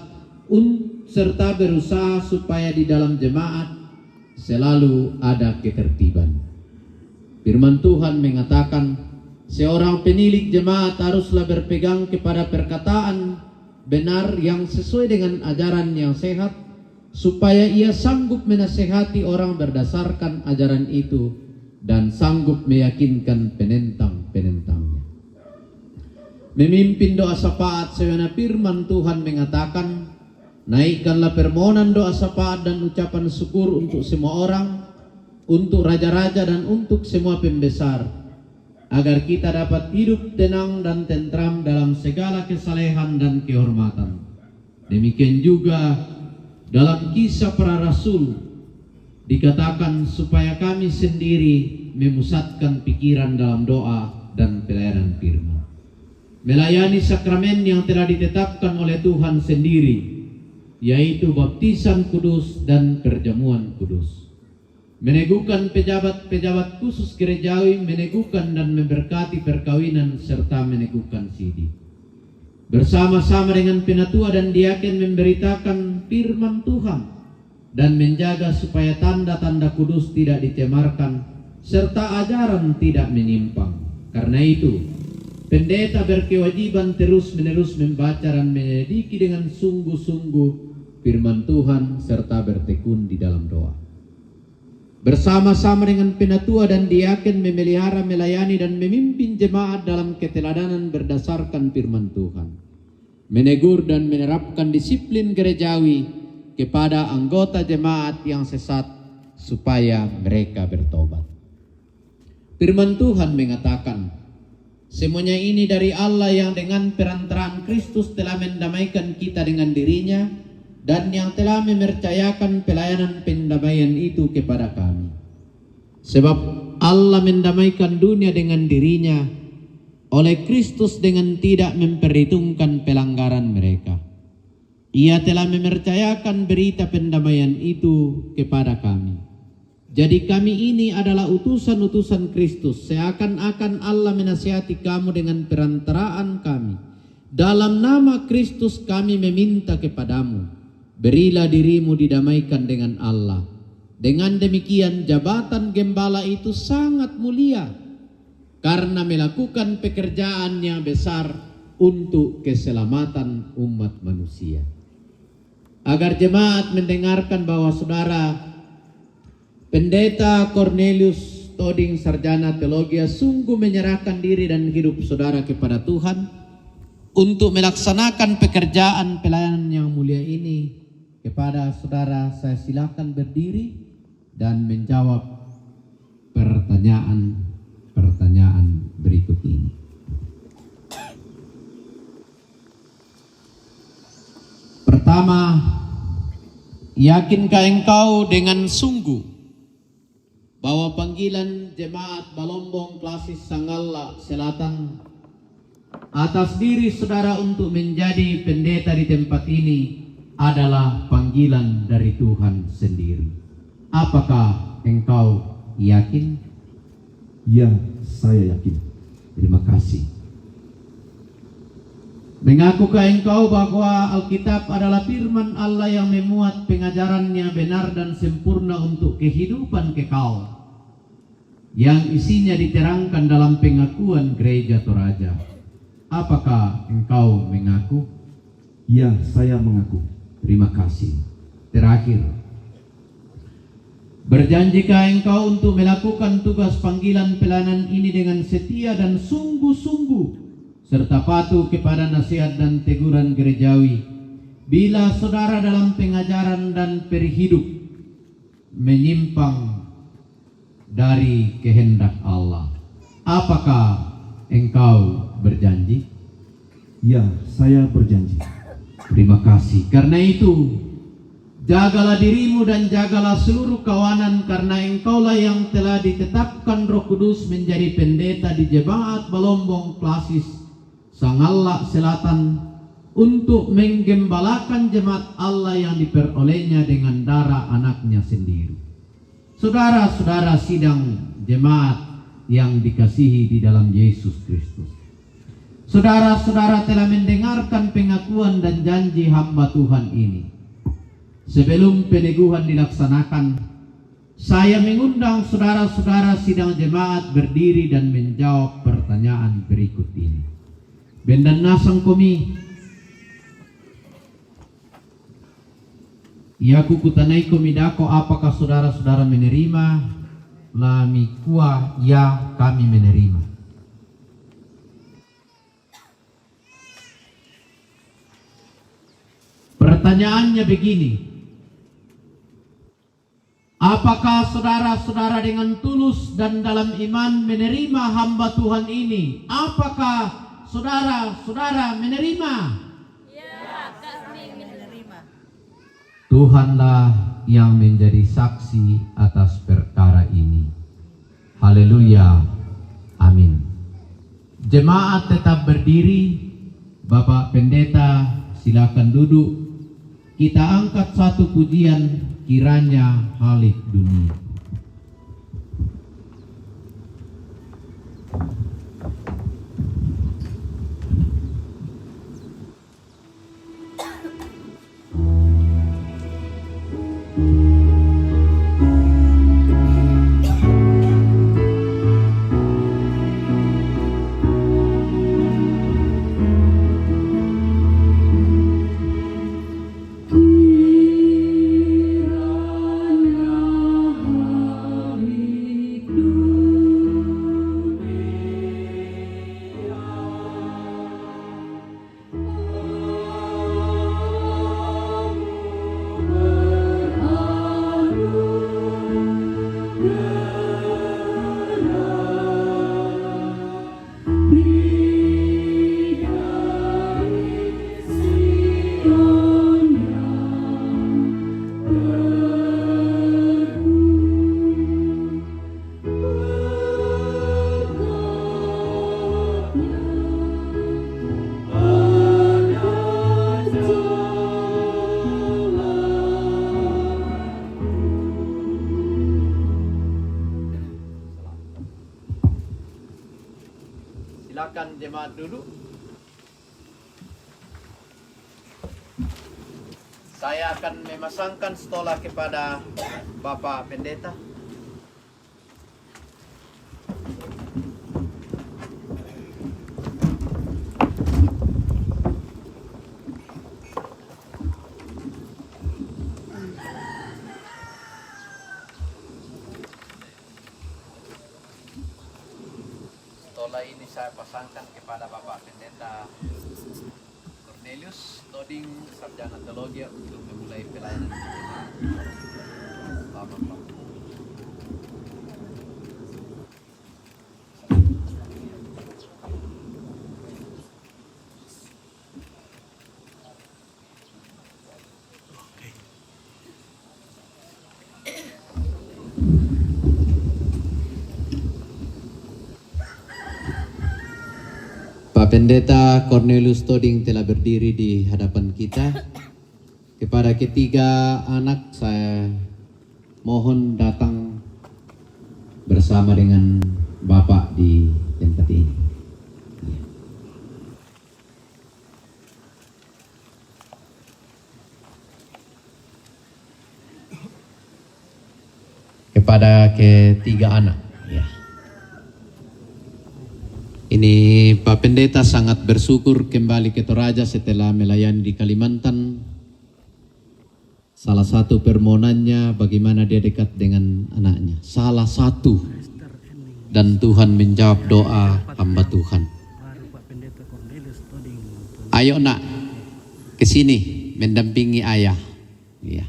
serta berusaha supaya di dalam jemaat selalu ada ketertiban. Firman Tuhan mengatakan, seorang penilik jemaat haruslah berpegang kepada perkataan benar yang sesuai dengan ajaran yang sehat, supaya ia sanggup menasehati orang berdasarkan ajaran itu dan sanggup meyakinkan penentang-penentangnya. Memimpin doa syafaat sebagaimana firman Tuhan mengatakan, naikkanlah permohonan doa syafaat dan ucapan syukur untuk semua orang, untuk raja-raja dan untuk semua pembesar, agar kita dapat hidup tenang dan tentram dalam segala kesalehan dan kehormatan. Demikian juga dalam Kisah Para Rasul dikatakan supaya kami sendiri memusatkan pikiran dalam doa dan pelayanan firman, melayani sakramen yang telah ditetapkan oleh Tuhan sendiri, yaitu baptisan kudus dan perjamuan kudus. Meneguhkan pejabat-pejabat khusus gerejawi, meneguhkan dan memberkati perkawinan serta meneguhkan sidi. Bersama-sama dengan penatua dan diaken memberitakan firman Tuhan dan menjaga supaya tanda-tanda kudus tidak dicemarkan serta ajaran tidak menyimpang. Karena itu, pendeta berkewajiban terus-menerus membaca dan menyelidiki dengan sungguh-sungguh firman Tuhan serta bertekun di dalam doa. Bersama-sama dengan penatua dan diaken memelihara, melayani dan memimpin jemaat dalam keteladanan berdasarkan firman Tuhan. Menegur dan menerapkan disiplin gerejawi kepada anggota jemaat yang sesat supaya mereka bertobat. Firman Tuhan mengatakan, semuanya ini dari Allah yang dengan perantaraan Kristus telah mendamaikan kita dengan dirinya dan yang telah mempercayakan pelayanan pendamaian itu kepada kami. Sebab Allah mendamaikan dunia dengan dirinya oleh Kristus dengan tidak memperhitungkan pelanggaran mereka. Ia telah mempercayakan berita pendamaian itu kepada kami. Jadi kami ini adalah utusan-utusan Kristus, seakan-akan Allah menasihati kamu dengan perantaraan kami. Dalam nama Kristus kami meminta kepadamu, berilah dirimu didamaikan dengan Allah. Dengan demikian jabatan gembala itu sangat mulia, karena melakukan pekerjaan yang besar untuk keselamatan umat manusia. Agar jemaat mendengarkan bahwa saudara Pendeta Cornelius Toding, Sarjana Teologi, sungguh menyerahkan diri dan hidup saudara kepada Tuhan untuk melaksanakan pekerjaan pelayanan yang mulia ini kepada saudara saya silakan berdiri dan menjawab pertanyaan berikut ini. Pertama, yakinkah engkau dengan sungguh bahwa panggilan jemaat Balombong Klasis Sangalla Selatan atas diri saudara untuk menjadi pendeta di tempat ini adalah panggilan dari Tuhan sendiri? Apakah engkau yakin? Ya, saya yakin. Terima kasih. Mengakukah engkau bahwa Alkitab adalah firman Allah yang memuat pengajarannya benar dan sempurna untuk kehidupan kekal, yang isinya diterangkan dalam pengakuan gereja Toraja? Apakah engkau mengaku? Ya, saya mengaku. Terima kasih. Terakhir, berjanjikah engkau untuk melakukan tugas panggilan pelayanan ini dengan setia dan sungguh-sungguh, serta patuh kepada nasihat dan teguran gerejawi, bila saudara dalam pengajaran dan perhidup menyimpang dari kehendak Allah? Apakah engkau berjanji? Ya, saya berjanji. Terima kasih. Karena itu, jagalah dirimu dan jagalah seluruh kawanan, karena engkaulah yang telah ditetapkan Roh Kudus menjadi pendeta di Jemaat Balombong Klasis Sangalla Selatan untuk menggembalakan jemaat Allah yang diperolehnya dengan darah anaknya sendiri. Saudara-saudara sidang jemaat yang dikasihi di dalam Yesus Kristus, saudara-saudara telah mendengarkan pengakuan dan janji hamba Tuhan ini. Sebelum peneguhan dilaksanakan, saya mengundang saudara-saudara sidang jemaat berdiri dan menjawab pertanyaan berikut ini. Bendan nasang kami, iaku kutanai komidako, apakah saudara-saudara menerima? Lami kuah, ya kami menerima. Pertanyaannya begini, apakah saudara-saudara dengan tulus dan dalam iman menerima hamba Tuhan ini? Apakah saudara-saudara menerima? Ya, kami menerima. Tuhanlah yang menjadi saksi atas perkara ini. Haleluya. Amin. Jemaat tetap berdiri. Bapak Pendeta silakan duduk. Kita angkat satu pujian, kiranya halik dunia. Silakan jemaat dulu. Saya akan memasangkan stola kepada Bapak Pendeta. Stola ini saya pasangkan kepada Bapak Pendeta Cornelius Toding, Sarjana Teologi, untuk memulai pelayanan. Selamat Pak. Pak Pendeta Cornelius Toding telah berdiri di hadapan kita. Kepada ketiga anak saya mohon datang bersama dengan Bapak di tempat ini. Kepada ketiga anak, ya. Ini Pak Pendeta sangat bersyukur kembali ke Toraja setelah melayani di Kalimantan. Salah satu permohonannya bagaimana dia dekat dengan anaknya. Salah satu. Dan Tuhan menjawab doa hamba Tuhan. Ayo nak, ke sini mendampingi ayah. Ya.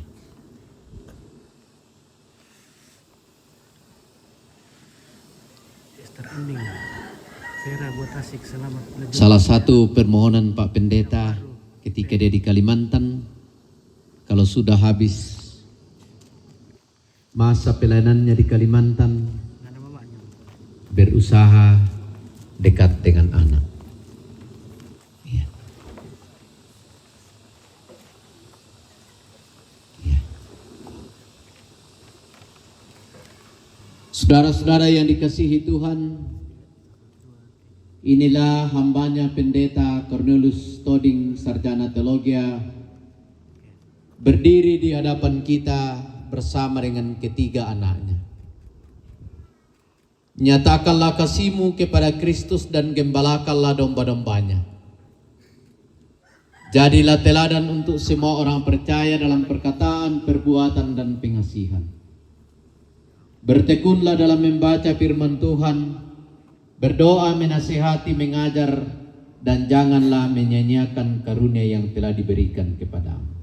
Salah satu permohonan Pak Pendeta ketika dia di Kalimantan, kalau sudah habis masa pelayanannya di Kalimantan, berusaha dekat dengan anak. Ya. Ya. Saudara-saudara yang dikasihi Tuhan, inilah hambanya Pendeta Cornelius Toding, Sarjana Teologi, berdiri di hadapan kita bersama dengan ketiga anaknya. Nyatakanlah kasih-Mu kepada Kristus dan gembalakanlah domba-dombanya. Jadilah teladan untuk semua orang percaya dalam perkataan, perbuatan, dan pengasihan. Bertekunlah dalam membaca firman Tuhan, berdoa, menasihati, mengajar, dan janganlah menyanyiakan karunia yang telah diberikan kepadamu.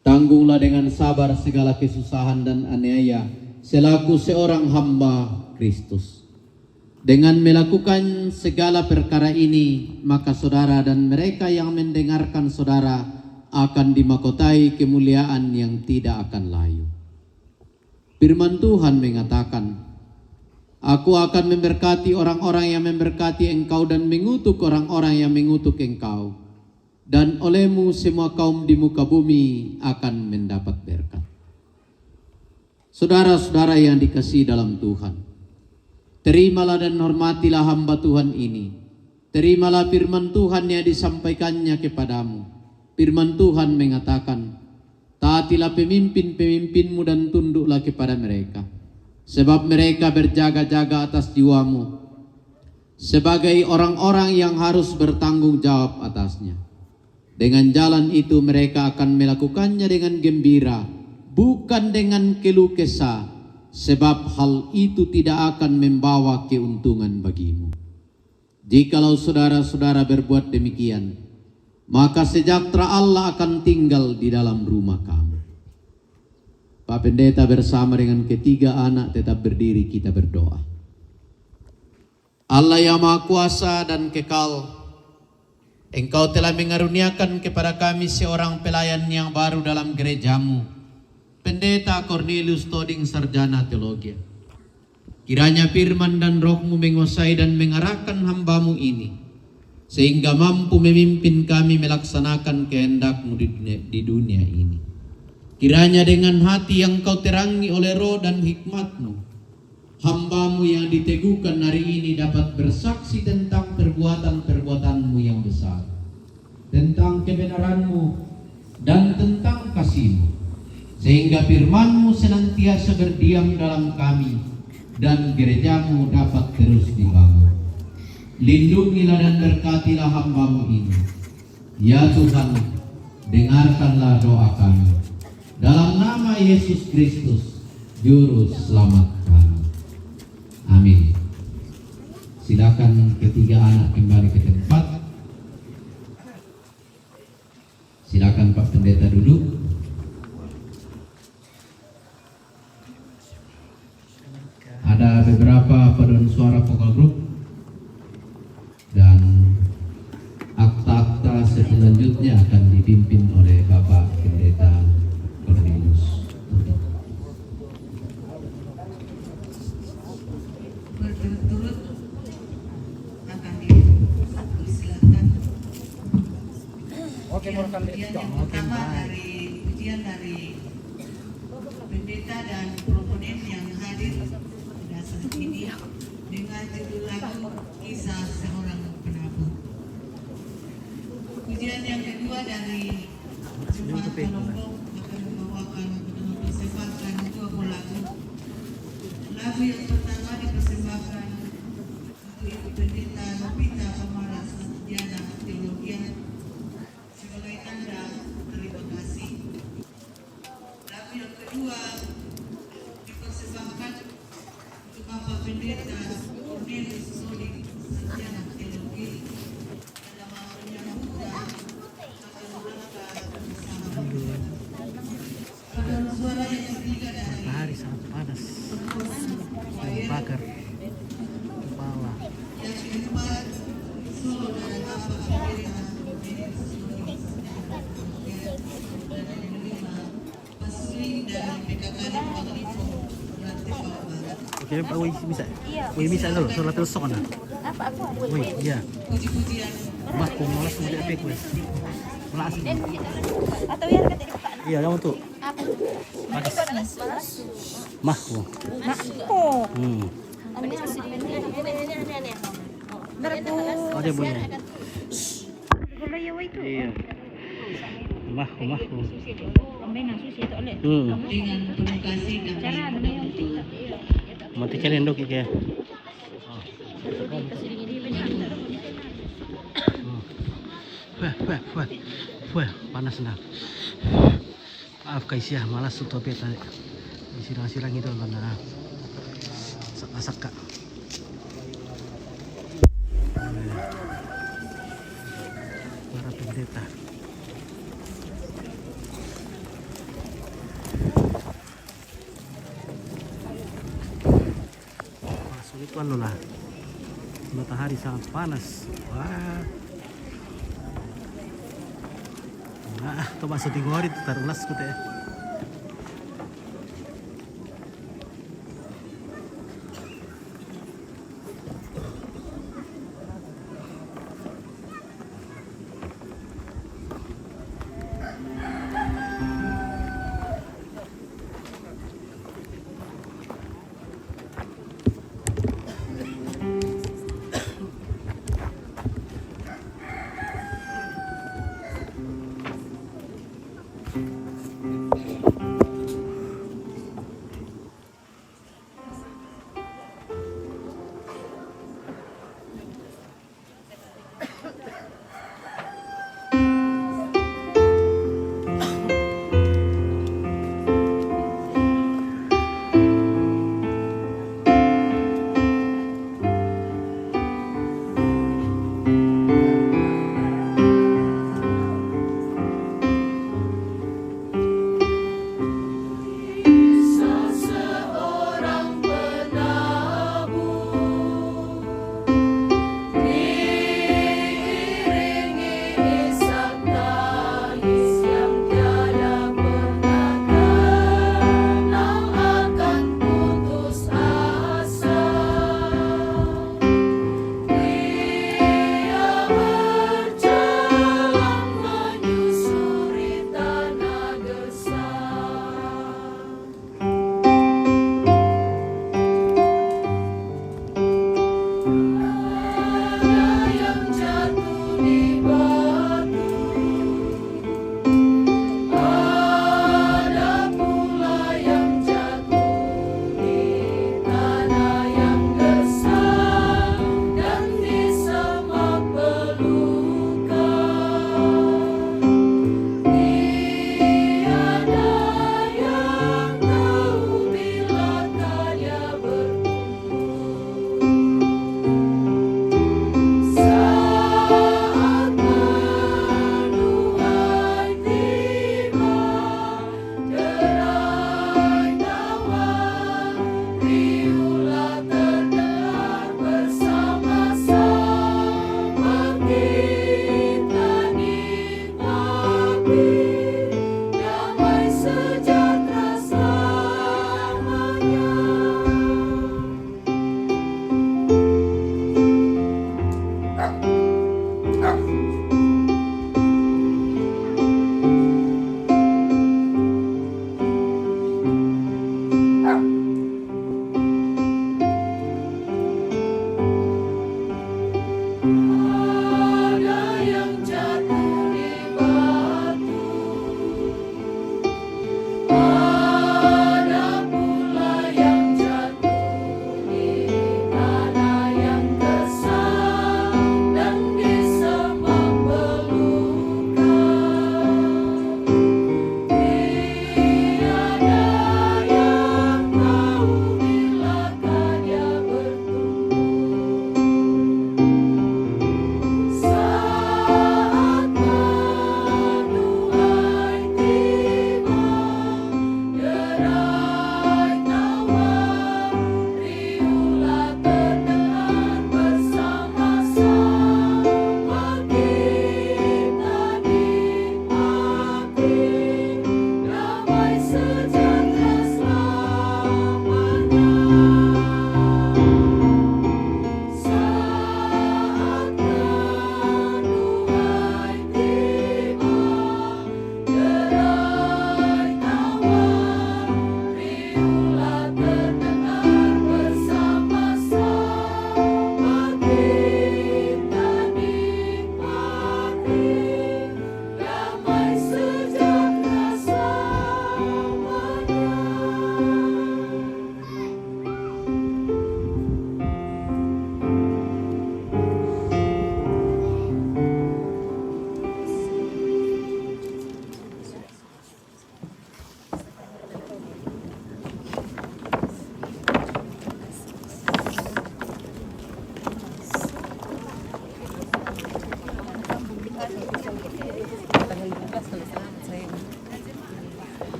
Tanggunglah dengan sabar segala kesusahan dan aniaya selaku seorang hamba Kristus. Dengan melakukan segala perkara ini, maka saudara dan mereka yang mendengarkan saudara akan dimahkotai kemuliaan yang tidak akan layu. Firman Tuhan mengatakan, Aku akan memberkati orang-orang yang memberkati engkau dan mengutuk orang-orang yang mengutuk engkau. Dan olehmu semua kaum di muka bumi akan mendapat berkat. Saudara-saudara yang dikasihi dalam Tuhan, terimalah dan hormatilah hamba Tuhan ini. Terimalah firman Tuhan yang disampaikannya kepadamu. Firman Tuhan mengatakan, taatilah pemimpin-pemimpinmu dan tunduklah kepada mereka. Sebab mereka berjaga-jaga atas jiwamu sebagai orang-orang yang harus bertanggung jawab atasnya. Dengan jalan itu mereka akan melakukannya dengan gembira, bukan dengan keluh kesah, sebab hal itu tidak akan membawa keuntungan bagimu. Jikalau saudara-saudara berbuat demikian, maka sejahtera Allah akan tinggal di dalam rumah kamu. Pak Pendeta bersama dengan ketiga anak tetap berdiri, kita berdoa. Allah yang Maha Kuasa dan kekal, Engkau telah mengaruniakan kepada kami seorang pelayan yang baru dalam gerejamu, Pendeta Cornelius Toding, Sarjana Teologi. Kiranya firman dan roh-Mu menguasai dan mengarahkan hamba-Mu ini, sehingga mampu memimpin kami melaksanakan kehendak-Mu di dunia ini. Kiranya dengan hati yang Kau terangi oleh roh dan hikmat-Mu, hamba-Mu yang diteguhkan hari ini dapat bersaksi tentang perbuatan-perbuatan-Mu yang besar, tentang kebenaran-Mu dan tentang kasih-Mu, sehingga firman-Mu senantiasa berdiam dalam kami dan gereja-Mu dapat terus dibangun. Lindungilah dan berkatilah hamba-Mu ini. Ya Tuhan, dengarkanlah doa kami. Dalam nama Yesus Kristus, Juru Selamat kami. Amin. Silakan ketiga anak kembali ke tempat. Silakan Pak Pendeta duduk. Ada beberapa paduan suara vokal grup dan akta-akta selanjutnya akan dipimpin oleh Bapak Pendeta Cornelius. Berturut-turut akan dipersilakan. Pujian yang pertama dari pujian dari pendeta dan proponen yang hadir pada saat ini dengan judul lagu Kisah Seorang Penabur. Pujian yang kedua dari Jemaat Pelombong akan membawakan dan mempersembahkan dua buah lagu. Lagu yang pertama dipersembahkan untuk Ibu Pendeta Nopita Pamara Sarjana Teologi sebagai tanda terima kasih. Lagu yang kedua dipersembahkan untuk Bapak Pendeta Cornelius Sodik Sarjana Teologi dalam menyambutkan akan langkah bersama. Paduan suara yang ketiga dari Matahari sangat panas. Bakar kepala. yang keempat solo dari Bapak Pendeta Cornelius Sodik dan yang kelima pasuling dari PKK Panglima Rantai Papua Barat. Oke, Pak Wei bisa. Wei bisa dulu, solatul sona. Apa aku? Wei, iya. Puji-pujian Bah, kung malas mo di wei. Malas. Atau ya kata dibuka. Iya, kamu tuh. Apa? Malas. Mah, ko. Makko. Hmm. Berku. Oh, dia bunyi. Kalau ya itu. Iya. Mah, ko. Dengan susi itu oleh. Hmm. dengan penuh kasih kami Mati kalian dok ya. Wah, panas nah. Maaf guys ya, malas tuh topi tadi. Disirang-sirang itu karena masak kak. Para pendeta. Sulit lalu lah. Matahari sangat panas. Wah. Nah, to masuk di gori tarulas ku teh.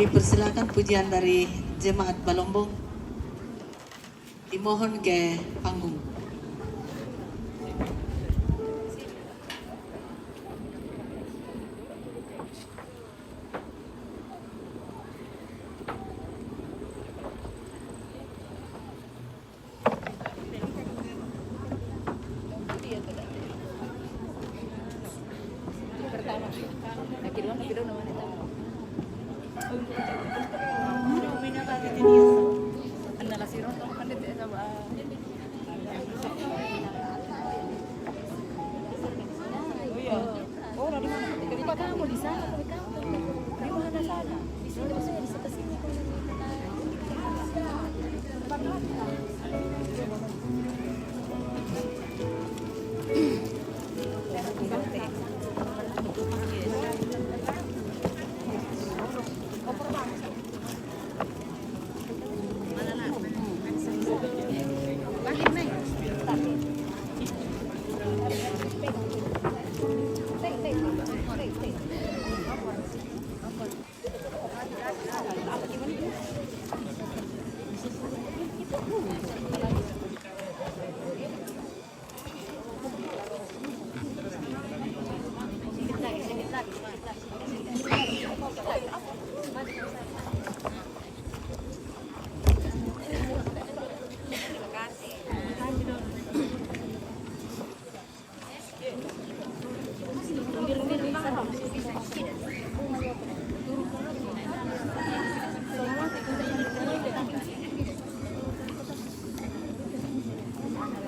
dipersilakan pujian dari Jemaat Balombong. Dimohon ke panggung.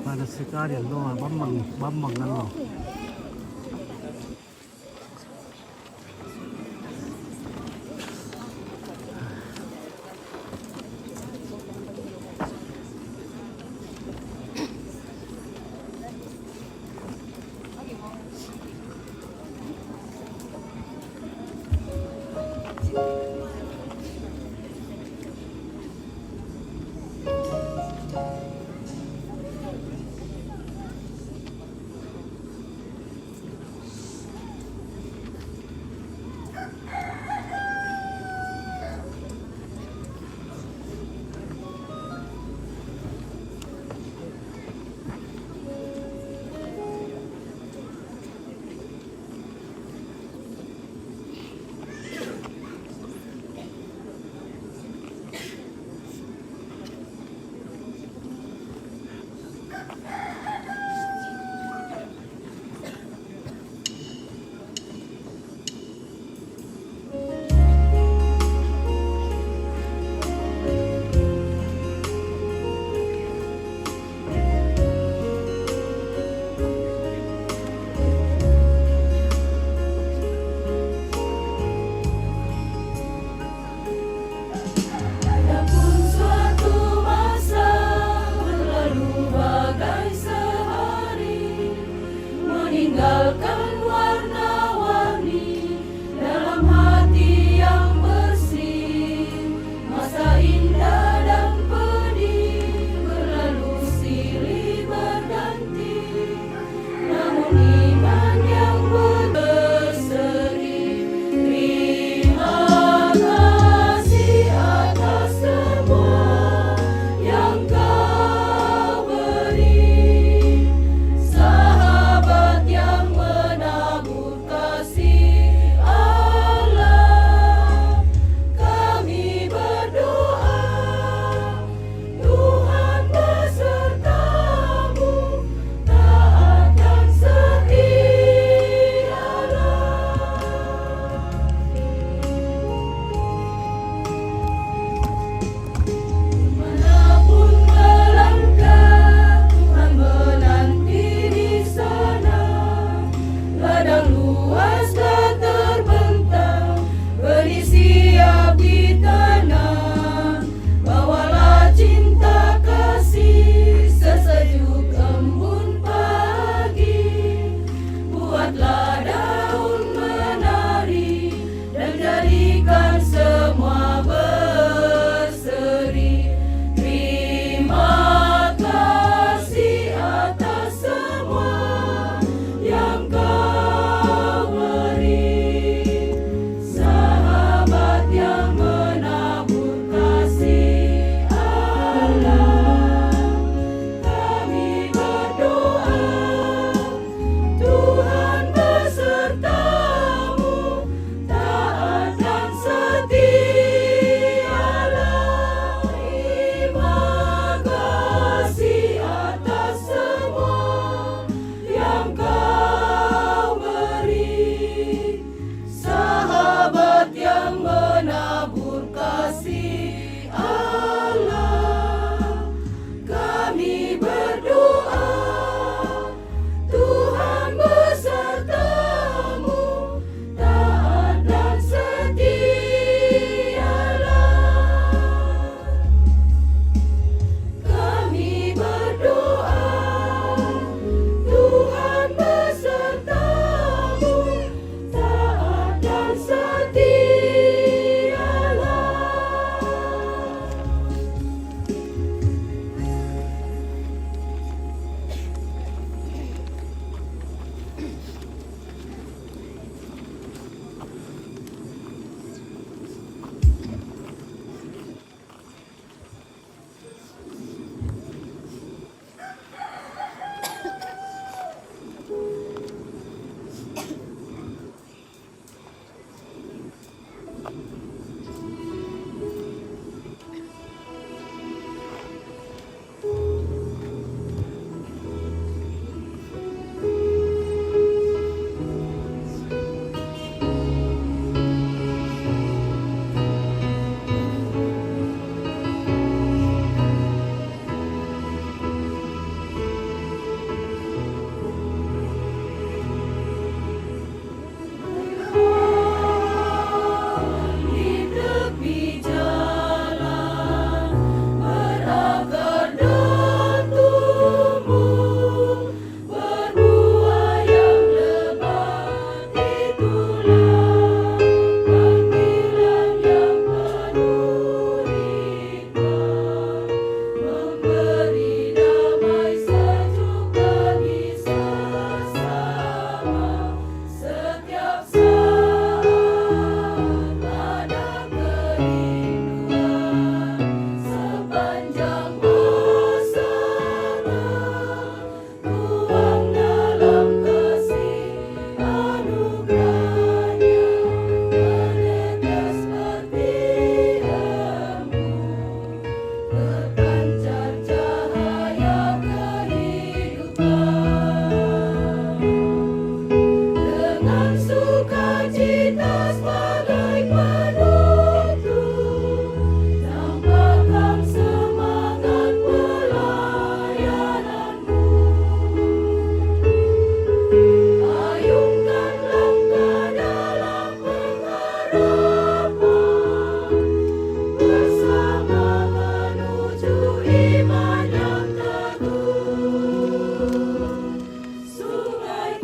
Panas sekali loh, bambang kan loh. Sahabat yang menang.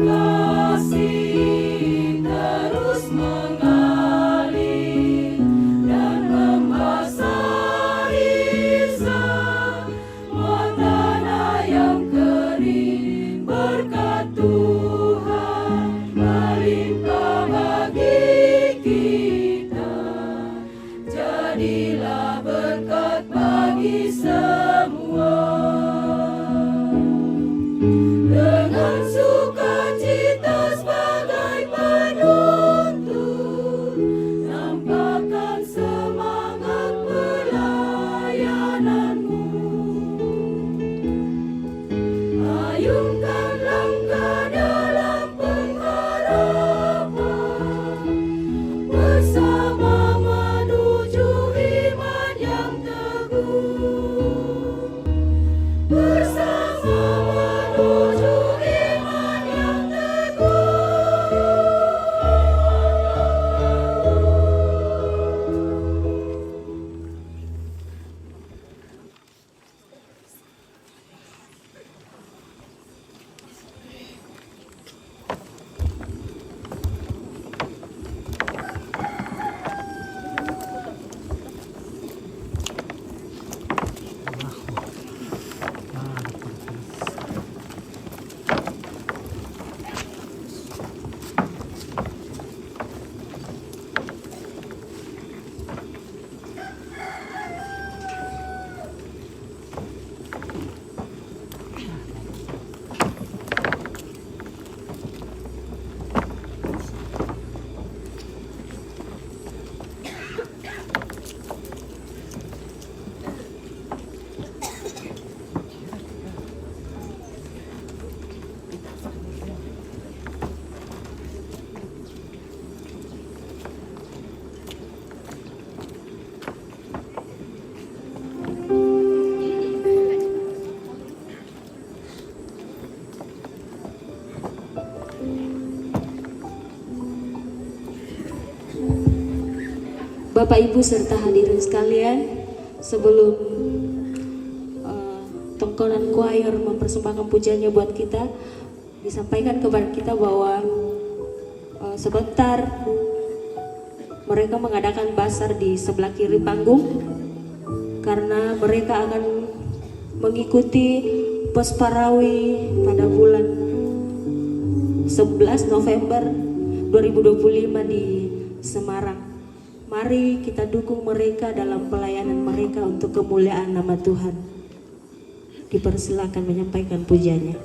kasih terus mengalir dan membasari semua tanah yang kering. Berkat Tuhan melimpah bagi kita, jadilah berkat bagi semua. Dengan sukacita sebagai penuntut, nampakkan semangat pelayananmu. Ayunkan langkah dalam pengharapan, bersama menuju iman yang teguh. Bersama menuju iman yang teguh. Bapak Ibu serta hadirin sekalian, sebelum tongkonan choir mempersembahkan pujiannya buat kita, disampaikan kepada kita bahwa sebentar mereka mengadakan basar di sebelah kiri panggung karena mereka akan mengikuti pos Parawi pada bulan 11 November 2025 di Semarang. Mari kita dukung mereka dalam pelayanan mereka untuk kemuliaan nama Tuhan. Dipersilakan menyampaikan pujiannya.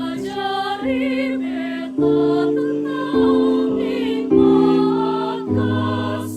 Ajari beta tentang nikmat kasih.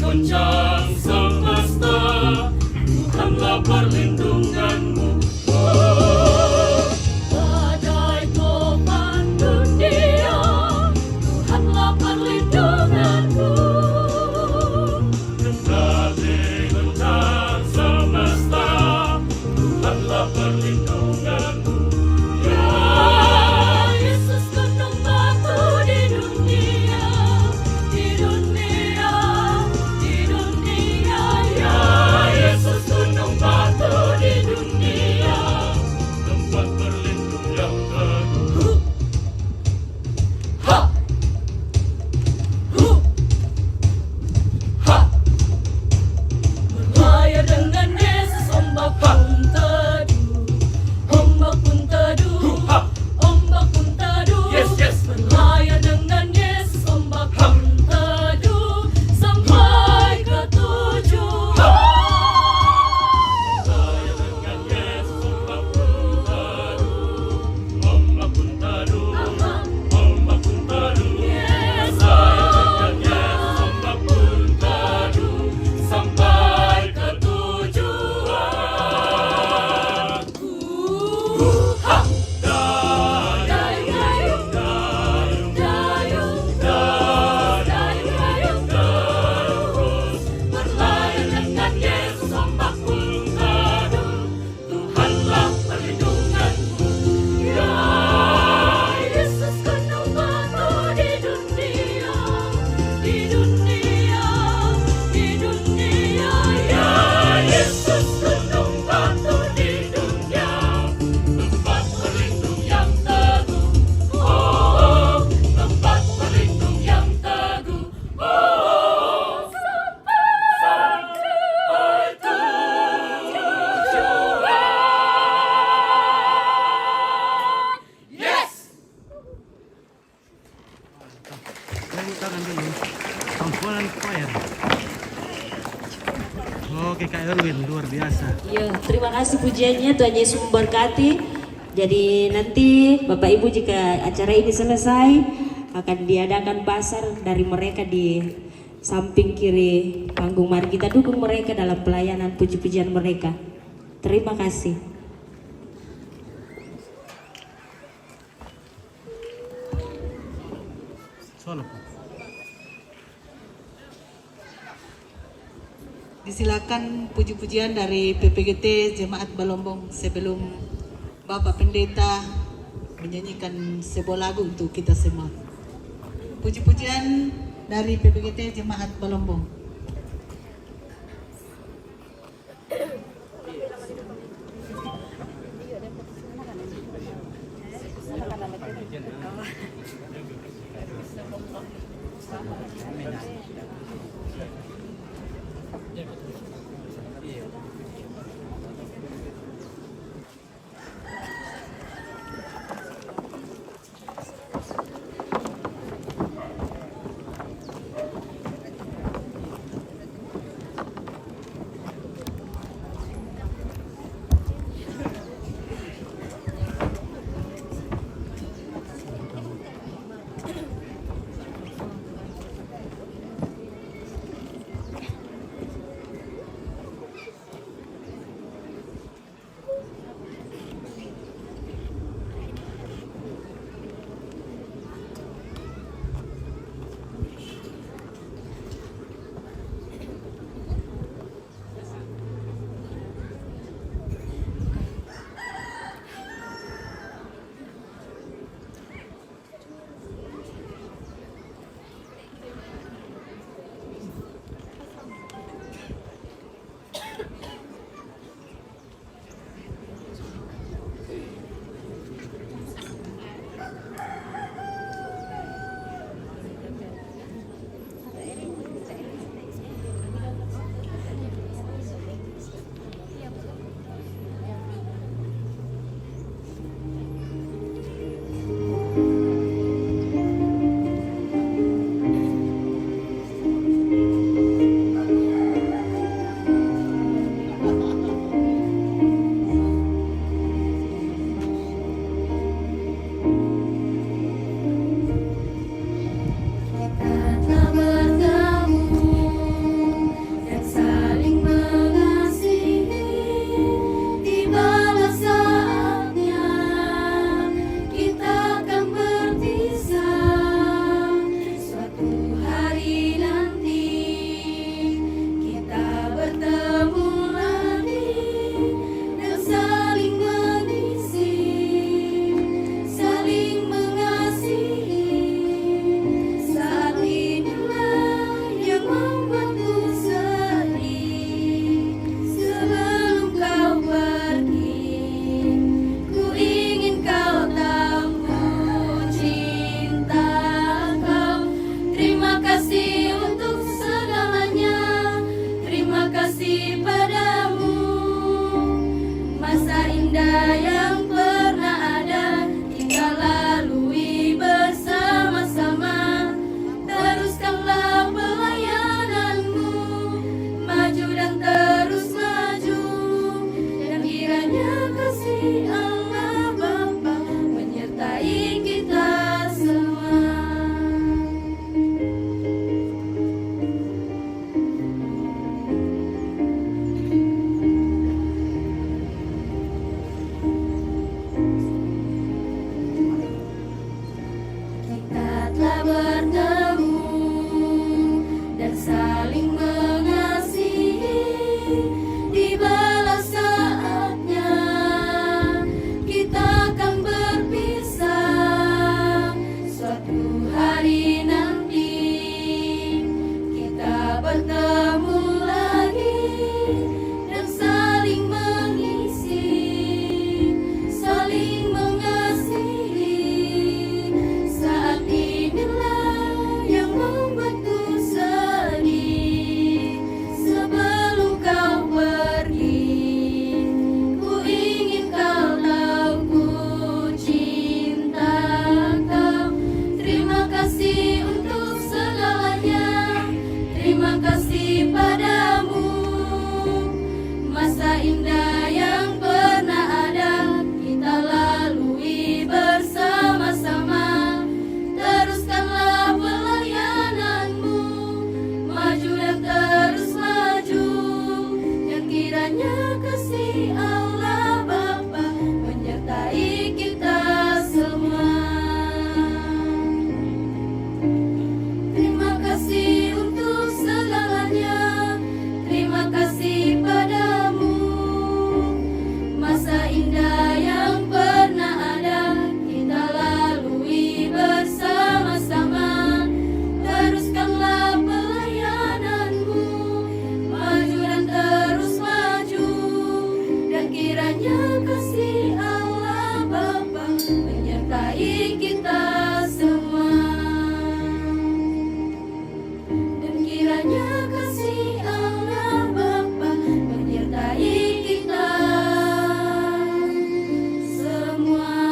goncang semesta, Tuhanlah perlindunganmu. Badai topan dunia, Tuhanlah perlindunganmu. Kendali goncang semesta, Tuhanlah perlindunganmu. Ya Yesus gunung batu di dunia, di dunia, di dunia. Ya Yesus gunung batu di dunia, tempat berlindung yang teguh. Ha! Ha! Berlayar dengan Yesus, ombak pun teduh, ombak pun teduh, ombak pun teduh. Berlayar dengan Yesus, ombak pun teduh, sampai ke tujuan. Berlayar dengan Yesus, ombak pun teduh, ombak pun teduh, ombak pun teduh. Berlayar dengan Yesus, ombak pun teduh, sampai ke tujuan. Ha! Dayung, dayung, dayung, dayung, terus berlayar dengan Yesus, ombak pun teduh, Tuhanlah perlindunganmu. Ya Yesus gunung batu di dunia, di dunia, di dunia. Ya Yesus gunung batu di dunia, tempat berlindung yang teguh. Oh, tempat berlindung yang teguh. Oh, sampai tujuan. Yes! Tepuk tangan dulu. Sampulan choir. Oke Kak Erwin, luar biasa. Ya, terima kasih pujiannya, Tuhan Yesus memberkati. Jadi nanti Bapak Ibu jika acara ini selesai akan diadakan pasar dari mereka di samping kiri panggung. Mari kita dukung mereka dalam pelayanan puji-pujian mereka. Terima kasih. Sono. Disilakan puji-pujian dari PPGT Jemaat Balombong sebelum Bapak Pendeta menyanyikan sebuah lagu untuk kita semua. Puji-pujian dari PPGT Jemaat Balombong. kasih padamu. Masa indah yang pernah ada kita lalui bersama-sama. Teruskanlah pelayananmu, maju dan terus maju, dan kiranya kasih Allah Bapa menyertai kita semua. Kita telah bertemu dan saling mengasihi. Dibalas saatnya kita akan berpisah. Suatu hari nanti kita bertemu lagi dan saling mengisi, saling mengasihi. Saat inilah yang membuatku sedih. Sebelum kau pergi, ku ingin kau tahu ku cinta kau. Terima kasih untuk segalanya, terima kasih padamu. Masa indah yang pernah ada kita lalui bersama-sama. Teruskanlah pelayananmu, maju dan terus maju, dan kiranya kasih Allah Bapa menyertai kita semua. Terima kasih untuk segalanya, terima kasih padamu. Masa indah yang pernah ada kita lalui bersama-sama. Teruskanlah pelayananmu, maju dan terus maju, dan kiranya kasih Allah Bapa menyertai kita semua. Dan kiranya kasih Allah Bapa menyertai kita semua.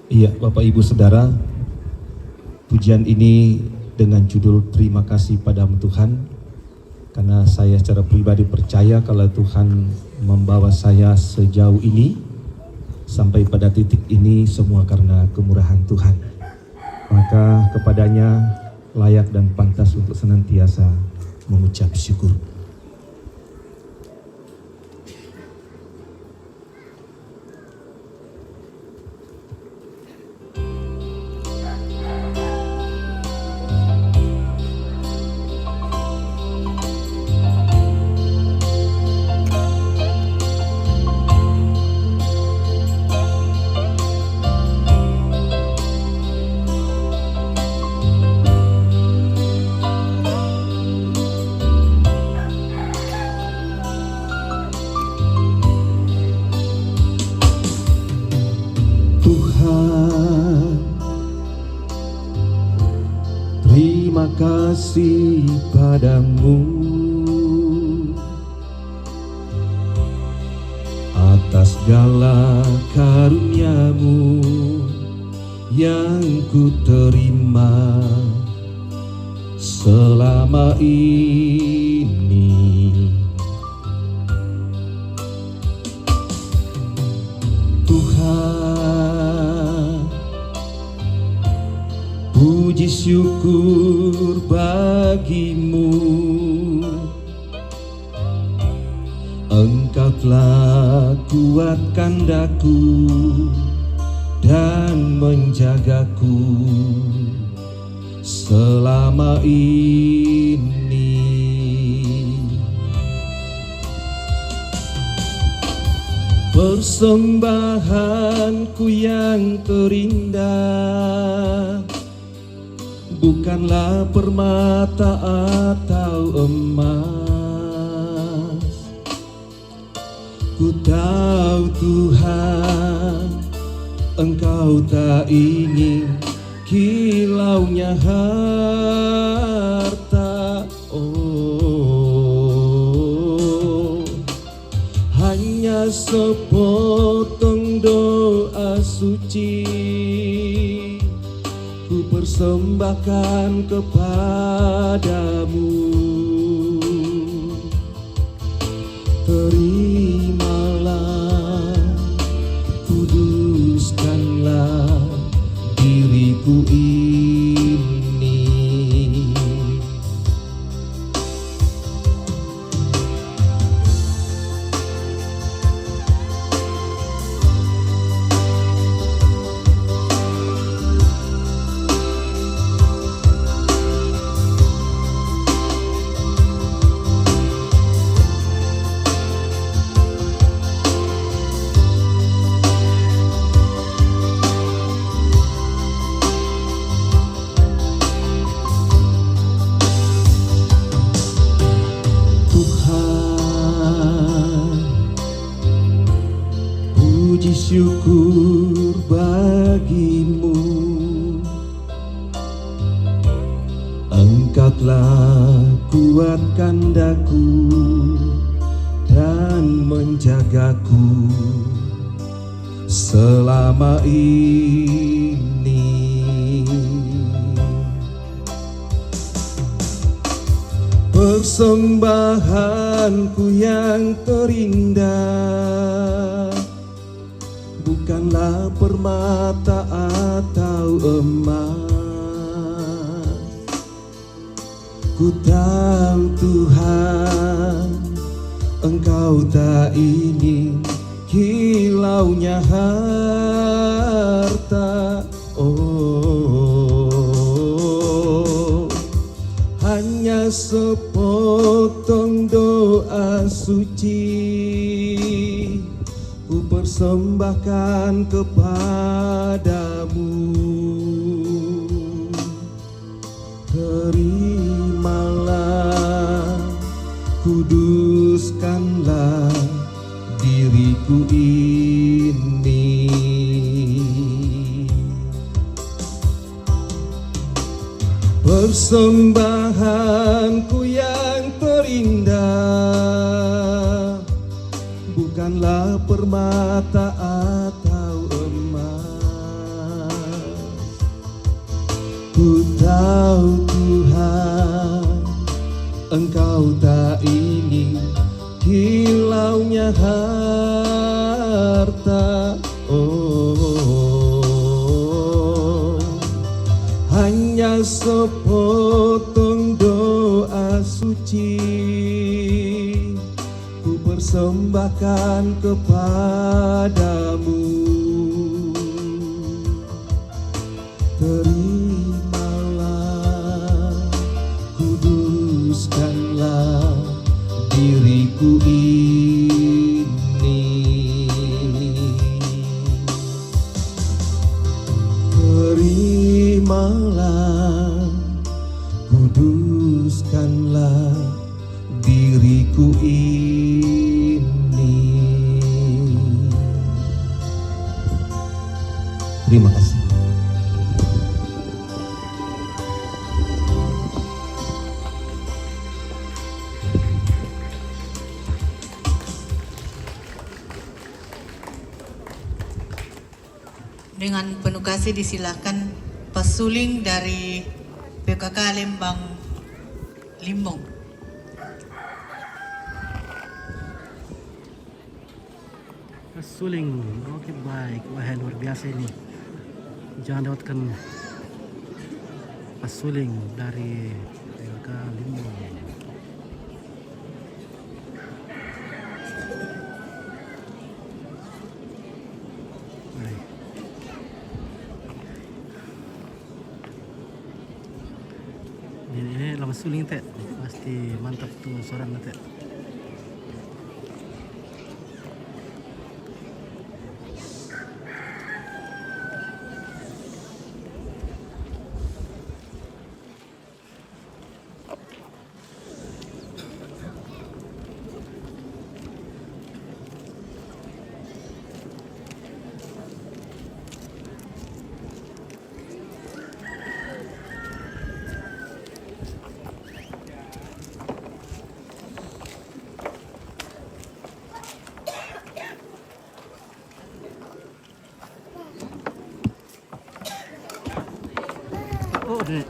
Iya, Bapak Ibu Saudara, pujian ini dengan judul Terima Kasih Padamu Tuhan, karena saya secara pribadi percaya kalau Tuhan membawa saya sejauh ini sampai pada titik ini semua karena kemurahan Tuhan. Maka kepadanya layak dan pantas untuk senantiasa mengucap syukur. Terima kasih padamu atas segala karuniamu yang ku terima selama ini. Tuhan, puji syukur syukur bagimu. Engkau telah kuatkan daku dan menjagaku selama ini. Persembahanku yang terindah bukanlah permata atau emas. Ku tahu Tuhan, Engkau tak ingin kilaunya harta. Oh, hanya sepotong doa suci ku persembahkan kepadamu. Terimalah, kuduskanlah diriku ini. Puji syukur bagimu. Engkau telah kuatkan daku dan menjagaku selama ini. Persembahanku yang terindah bukanlah permata atau emas. Ku tahu Tuhan, Engkau tak ingin kilaunya harta. Oh, hanya sepotong doa suci ku persembahkan kepadamu. Terimalah, kuduskanlah diriku ini. Persembahanku yang terindah bukanlah permata atau emas. Ku tahu Tuhan, Engkau tak ingin kilaunya harta. Oh, hanya sepotong doa suci ku persembahkan kepadamu. Terimalah, kuduskanlah diriku ini. Terimalah, kuduskanlah diriku ini. Terima kasih. Dengan penuh kasih disilakan pesuling dari PKK Lembang Limbong. Suling, oke baik, wah luar biasa ini. Jangan lewatkan lepas suling dari PLK Limbong. Baik. Ini lepas suling teh pasti mantap tuh soran teh.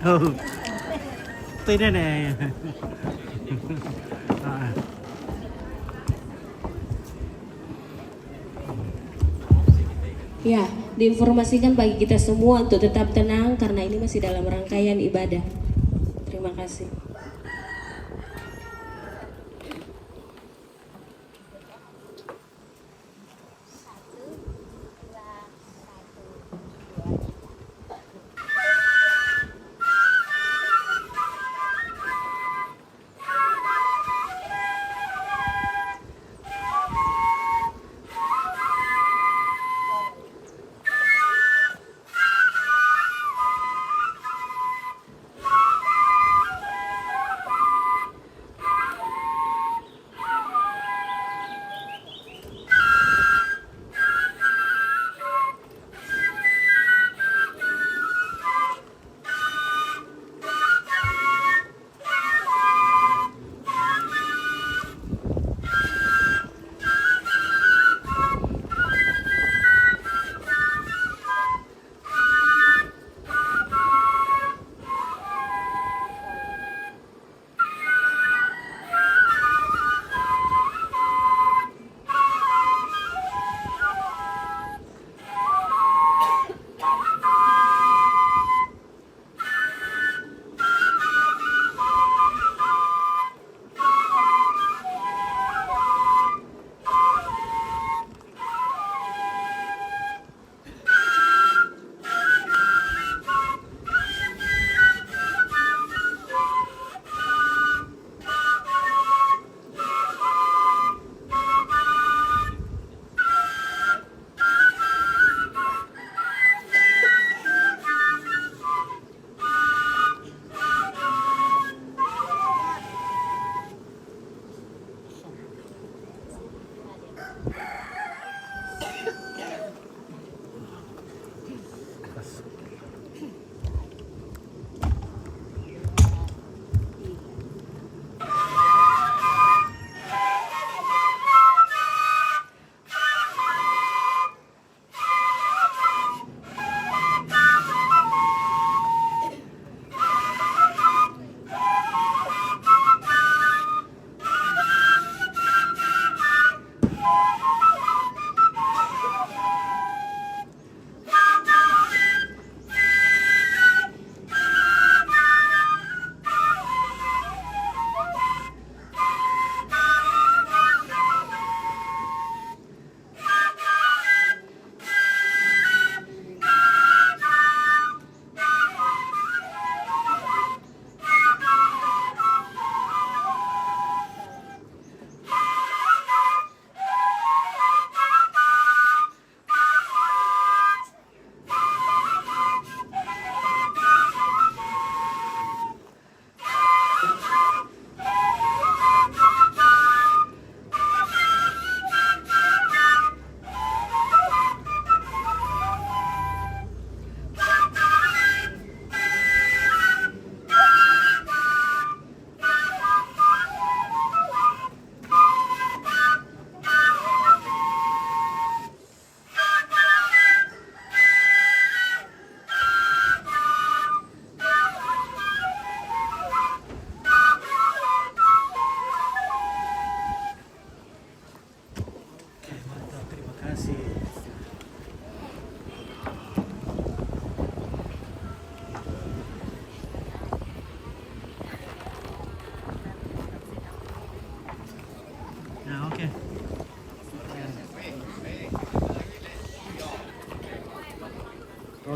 Oh, itu ini nih. Ya, diinformasikan bagi kita semua untuk tetap tenang karena ini masih dalam rangkaian ibadah. Terima kasih.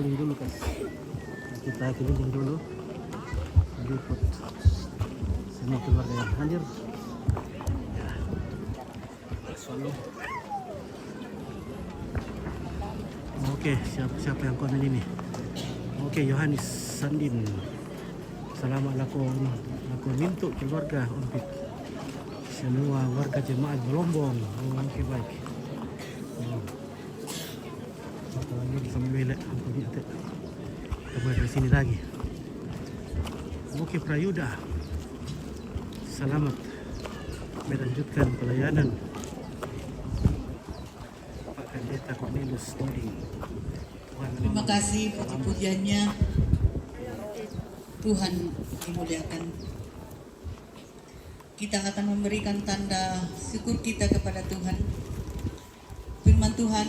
calling dulu guys. Kita keliling dulu, meliput semua keluarga yang hadir. Ya, solo. Oke, siapa yang komen ini? Oke, Yohanes Sandin. Assalamualaikum mintu keluarga untuk semua warga jemaat Belombong. Oke, baik. Lagi bisa memilih untuk kita boleh dari sini lagi. Oke, Prayuda, selamat melanjutkan pelayanan. Pak Pendeta Cornelius Toding. Terima kasih puji-pujiannya. Tuhan dimuliakan. Kita akan memberikan tanda syukur kita kepada Tuhan. Firman Tuhan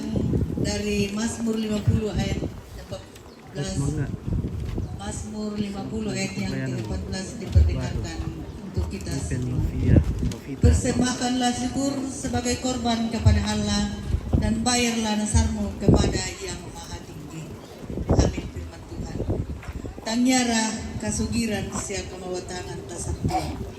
dari Mazmur 50 ayat 14. Mazmur 50 ayat yang ke-14 diperdengarkan untuk kita semua. Persembahkanlah syukur sebagai korban kepada Allah dan bayarlah nasarmu kepada Yang Maha Tinggi. Amin firman Tuhan. Tangyara kasugiran siya kamawatangan tasakti.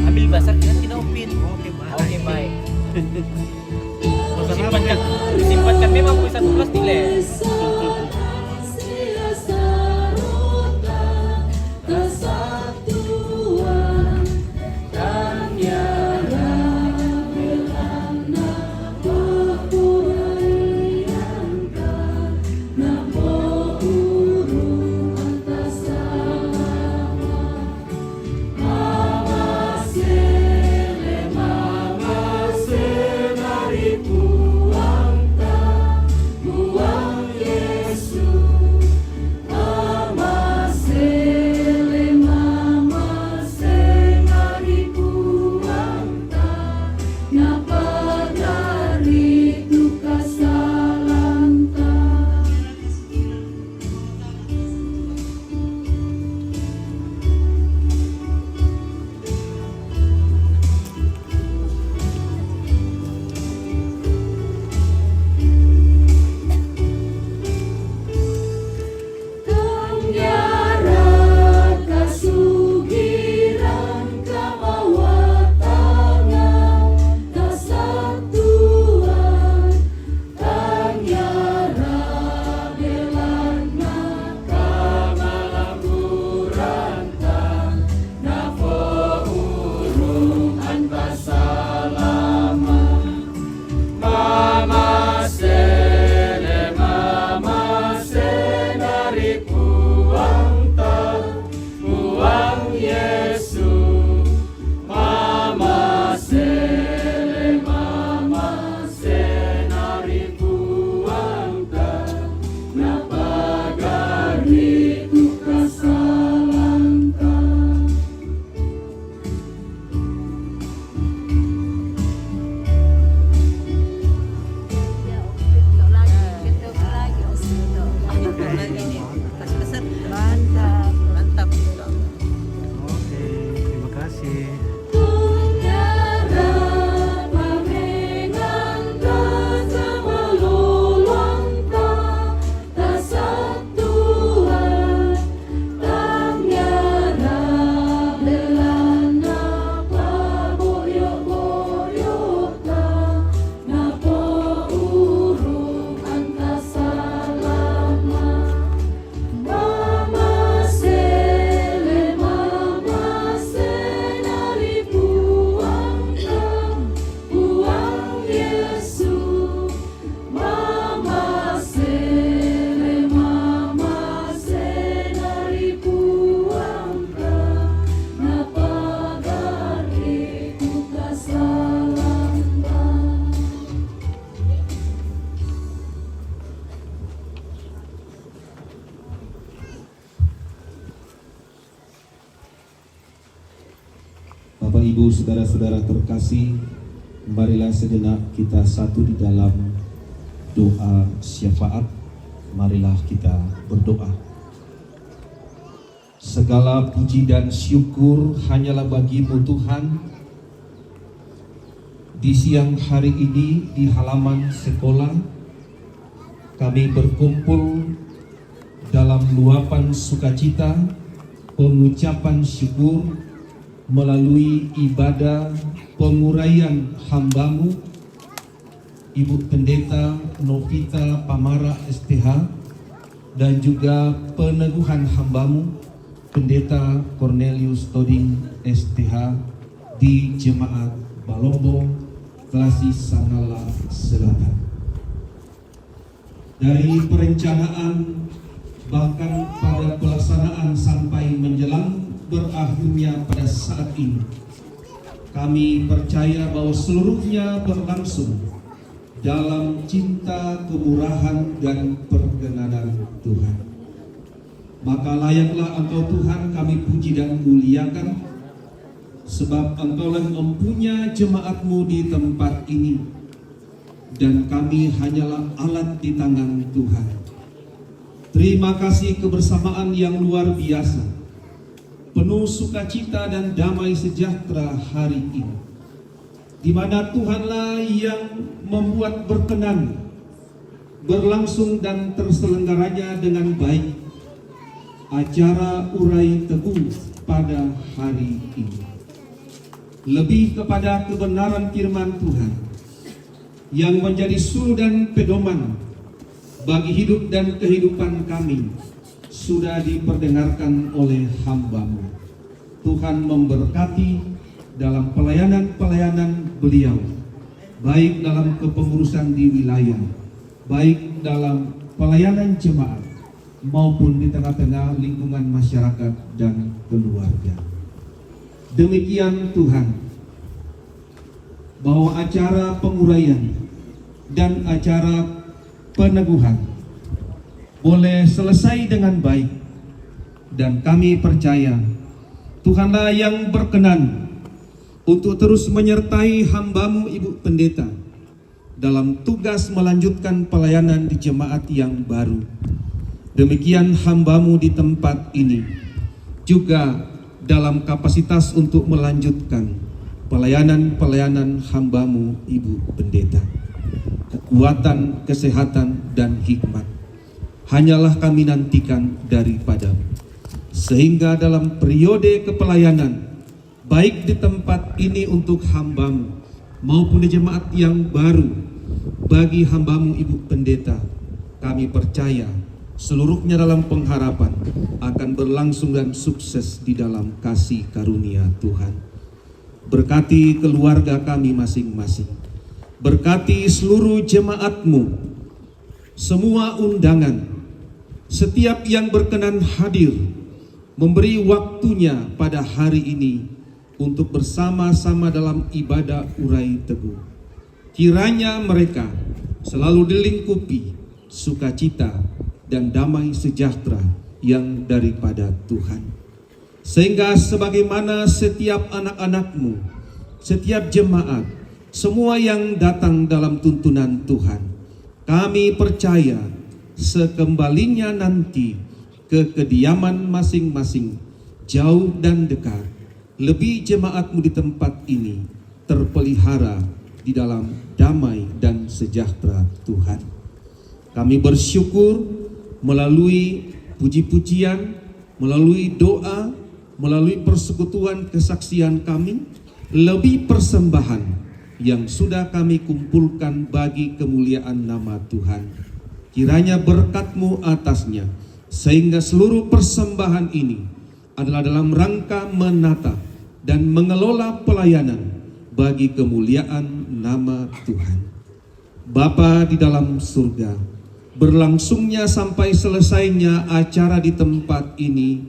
Ambil basah kita upin. Oke, baik. Simpankan memang bisa 1 plastik le. Mama, Bapak Ibu saudara-saudara terkasih, marilah sejenak kita satu di dalam doa syafaat. Marilah kita berdoa. Segala puji dan syukur hanyalah bagi-Mu Tuhan. Di siang hari ini di halaman sekolah kami berkumpul dalam luapan sukacita, pengucapan syukur melalui ibadah penguraian hamba-Mu Ibu Pendeta Novita Pamara STH dan juga peneguhan hamba-Mu Pendeta Cornelius Toding STH di Jemaat Balombo, Kelasi Sangala Selatan. Dari perencanaan bahkan pada pelaksanaan sampai menjelang berakhirnya pada saat ini, kami percaya bahwa seluruhnya berlangsung dalam cinta, kemurahan, dan perkenanan Tuhan. Maka layaklah Engkau Tuhan kami puji dan muliakan, sebab Engkaulah empunya jemaat-Mu di tempat ini, dan kami hanyalah alat di tangan Tuhan. Terima kasih kebersamaan yang luar biasa, penuh sukacita dan damai sejahtera hari ini, di mana Tuhanlah yang membuat berkenan, berlangsung dan terselenggaranya dengan baik acara urai teguh pada hari ini. Lebih kepada kebenaran firman Tuhan yang menjadi suluh dan pedoman bagi hidup dan kehidupan kami sudah diperdengarkan oleh hamba-Mu. Tuhan memberkati dalam pelayanan-pelayanan beliau, baik dalam kepengurusan di wilayah, baik dalam pelayanan jemaat, maupun di tengah-tengah lingkungan masyarakat dan keluarga. Demikian Tuhan, bahwa acara penguraian dan acara peneguhan boleh selesai dengan baik, dan kami percaya Tuhanlah yang berkenan untuk terus menyertai hamba-Mu Ibu Pendeta dalam tugas melanjutkan pelayanan di jemaat yang baru. Demikian hamba-Mu di tempat ini juga dalam kapasitas untuk melanjutkan pelayanan-pelayanan hamba-Mu Ibu Pendeta. Kekuatan, kesehatan, dan hikmat hanyalah kami nantikan daripada-Mu, sehingga dalam periode kepelayanan baik di tempat ini untuk hamba-Mu maupun di jemaat yang baru bagi hamba-Mu Ibu Pendeta, kami percaya seluruhnya dalam pengharapan akan berlangsung dan sukses di dalam kasih karunia Tuhan. Berkati keluarga kami masing-masing, berkati seluruh jemaat-Mu, semua undangan, setiap yang berkenan hadir, memberi waktunya pada hari ini untuk bersama-sama dalam ibadah urai teguh. Kiranya mereka selalu dilingkupi sukacita dan damai sejahtera yang daripada Tuhan, sehingga sebagaimana setiap anak-anak-Mu, setiap jemaat, semua yang datang dalam tuntunan Tuhan, kami percaya sekembalinya nanti ke kediaman masing-masing, jauh dan dekat, lebih jemaat-Mu di tempat ini terpelihara di dalam damai dan sejahtera Tuhan. Kami bersyukur melalui puji-pujian, melalui doa, melalui persekutuan kesaksian kami, lebih persembahan yang sudah kami kumpulkan bagi kemuliaan nama Tuhan. Kiranya berkat-Mu atasnya, sehingga seluruh persembahan ini adalah dalam rangka menata dan mengelola pelayanan bagi kemuliaan nama Tuhan. Bapa di dalam surga, berlangsungnya sampai selesainya acara di tempat ini,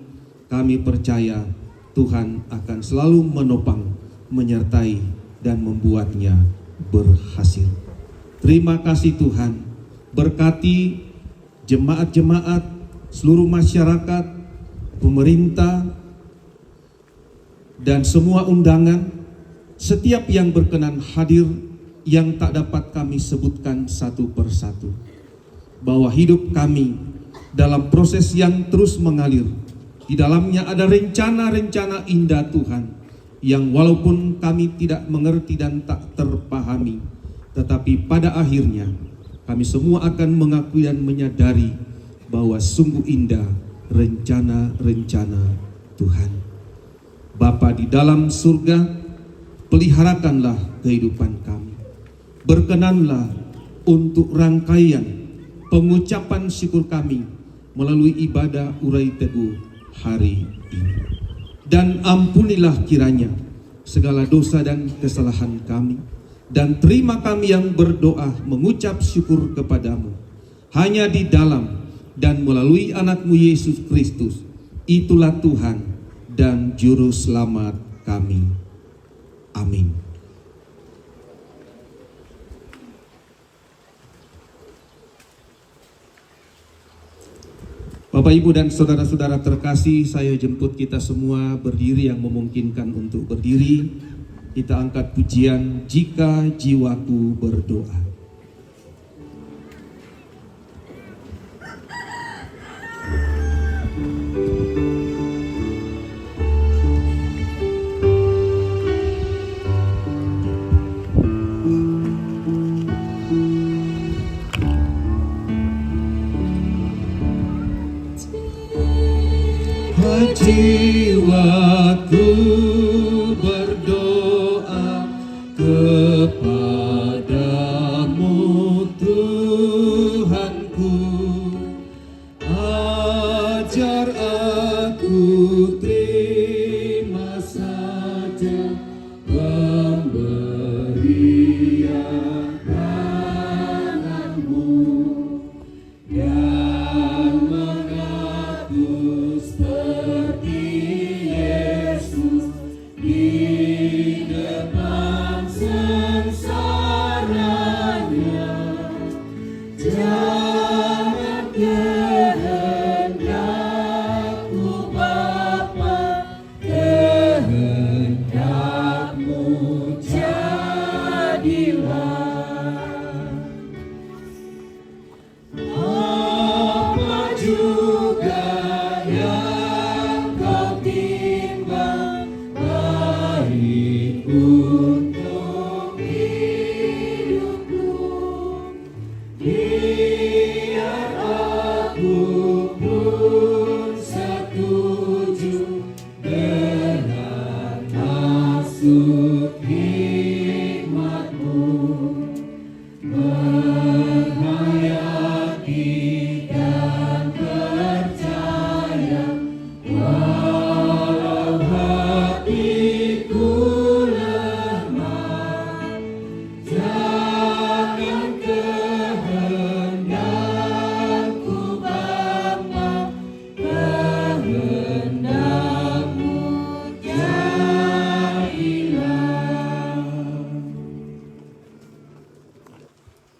kami percaya Tuhan akan selalu menopang, menyertai, dan membuatnya berhasil. Terima kasih Tuhan, berkati jemaat-jemaat, seluruh masyarakat, pemerintah, dan semua undangan setiap yang berkenan hadir yang tak dapat kami sebutkan satu persatu, bahwa hidup kami dalam proses yang terus mengalir. Di dalamnya ada rencana-rencana indah Tuhan yang walaupun kami tidak mengerti dan tak terpahami, tetapi pada akhirnya kami semua akan mengakui dan menyadari bahwa sungguh indah rencana-rencana Tuhan. Bapa di dalam surga, peliharakanlah kehidupan kami. Berkenanlah untuk rangkaian pengucapan syukur kami melalui ibadah urai teguh hari ini. Dan ampunilah kiranya segala dosa dan kesalahan kami, dan terima kami yang berdoa mengucap syukur kepadamu hanya di dalam dan melalui anakmu Yesus Kristus. Itulah Tuhan dan Juru Selamat kami. Amin. Bapak, Ibu, dan saudara-saudara terkasih, saya jemput kita semua berdiri yang memungkinkan untuk berdiri. Kita angkat pujian Jika Jiwaku Berdoa. Jiwaku berdoa kepadamu Tuhanku, ajar aku terima saja pemberian tanganmu dan mengaku seperti Yesus di depan sengsaranya. Jangan kehendakku Bapa, kehendakmu jadilah. Apa juga yang kau timbang baik untuk hidupku, biar aku pun setuju dengan maksud hikmatmu, menghayati dan percaya walau hatiku lemah. Jangan kehendakku Bapa, kehendakmu jadilah.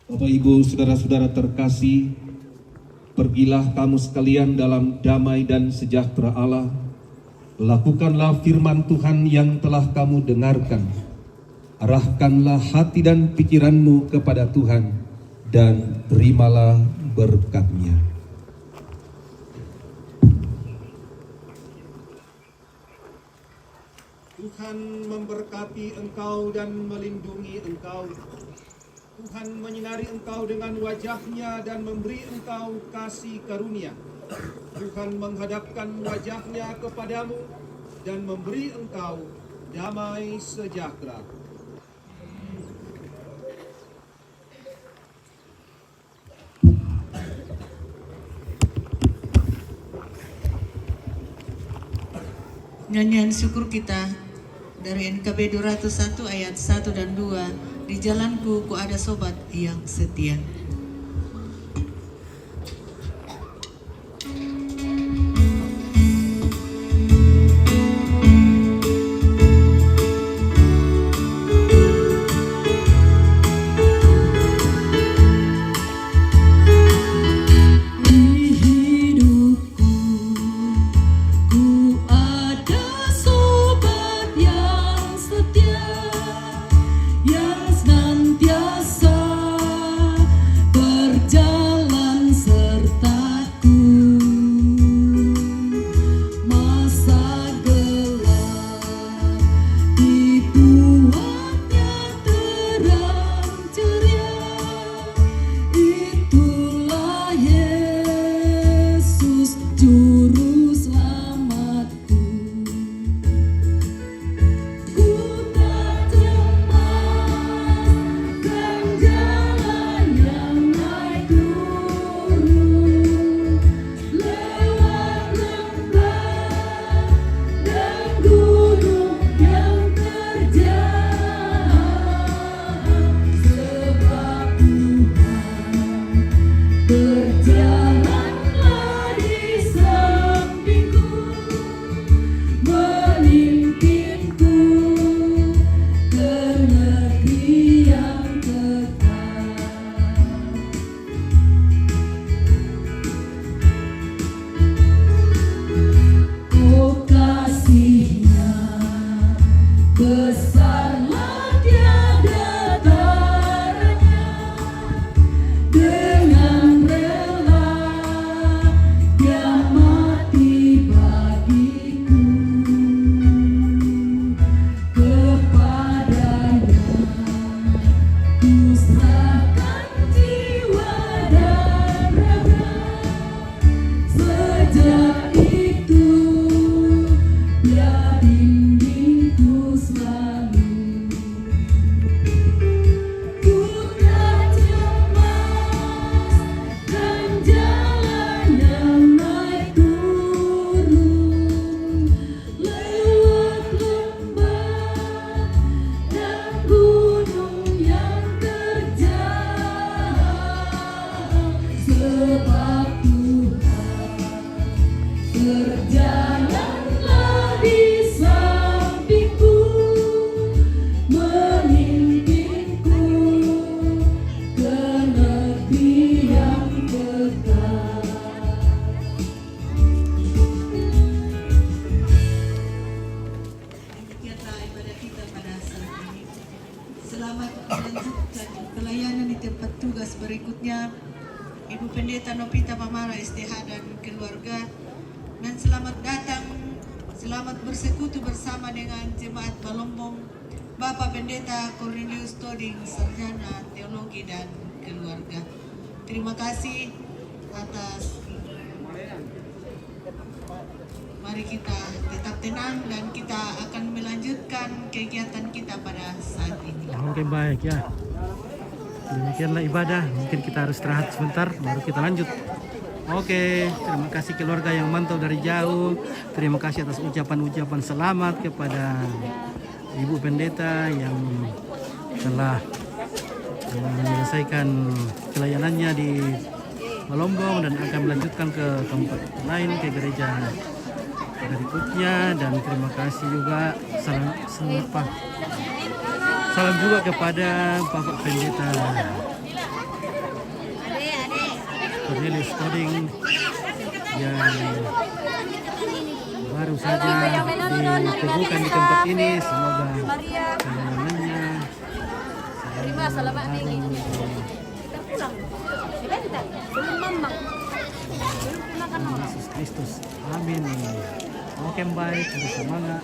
Bapak, Ibu, saudara-saudara terkasih, pergilah kamu sekalian dalam damai dan sejahtera Allah. Lakukanlah firman Tuhan yang telah kamu dengarkan. Arahkanlah hati dan pikiranmu kepada Tuhan dan terimalah berkat-Nya. Tuhan memberkati engkau dan melindungi engkau. Tuhan menyinari engkau dengan wajah-Nya dan memberi engkau kasih karunia. Tuhan menghadapkan wajah-Nya kepadamu dan memberi engkau damai sejahtera. Nyanyian syukur kita dari NKB 201 ayat 1 dan 2. Di jalanku ku ada sobat yang setia. Ku ada sobat yang setia. sekretaris berikutnya, Ibu Pendeta Nopita Pamara STH dan keluarga. Dan selamat datang, selamat bersekutu bersama dengan Jemaat Balombong, Bapak Pendeta Cornelius Toding, Sarjana Teologi dan keluarga. Terima kasih atas. Mari kita tetap tenang dan kita akan melanjutkan kegiatan kita pada saat ini. Oke, baik ya. Demikianlah ibadah. Mungkin kita harus istirahat sebentar, baru kita lanjut. Oke, terima kasih keluarga yang mantau dari jauh. Terima kasih atas ucapan-ucapan selamat kepada Ibu Pendeta yang telah menyelesaikan pelayanannya di Balombong dan akan melanjutkan ke tempat lain, ke gereja berikutnya. Dan terima kasih juga salam juga kepada Bapak Pendeta Cornelius Toding yang baru saja diteguhkan di tempat ini. Semoga pelayanannya Yesus Kristus. Amin. Oke, baik, semangat.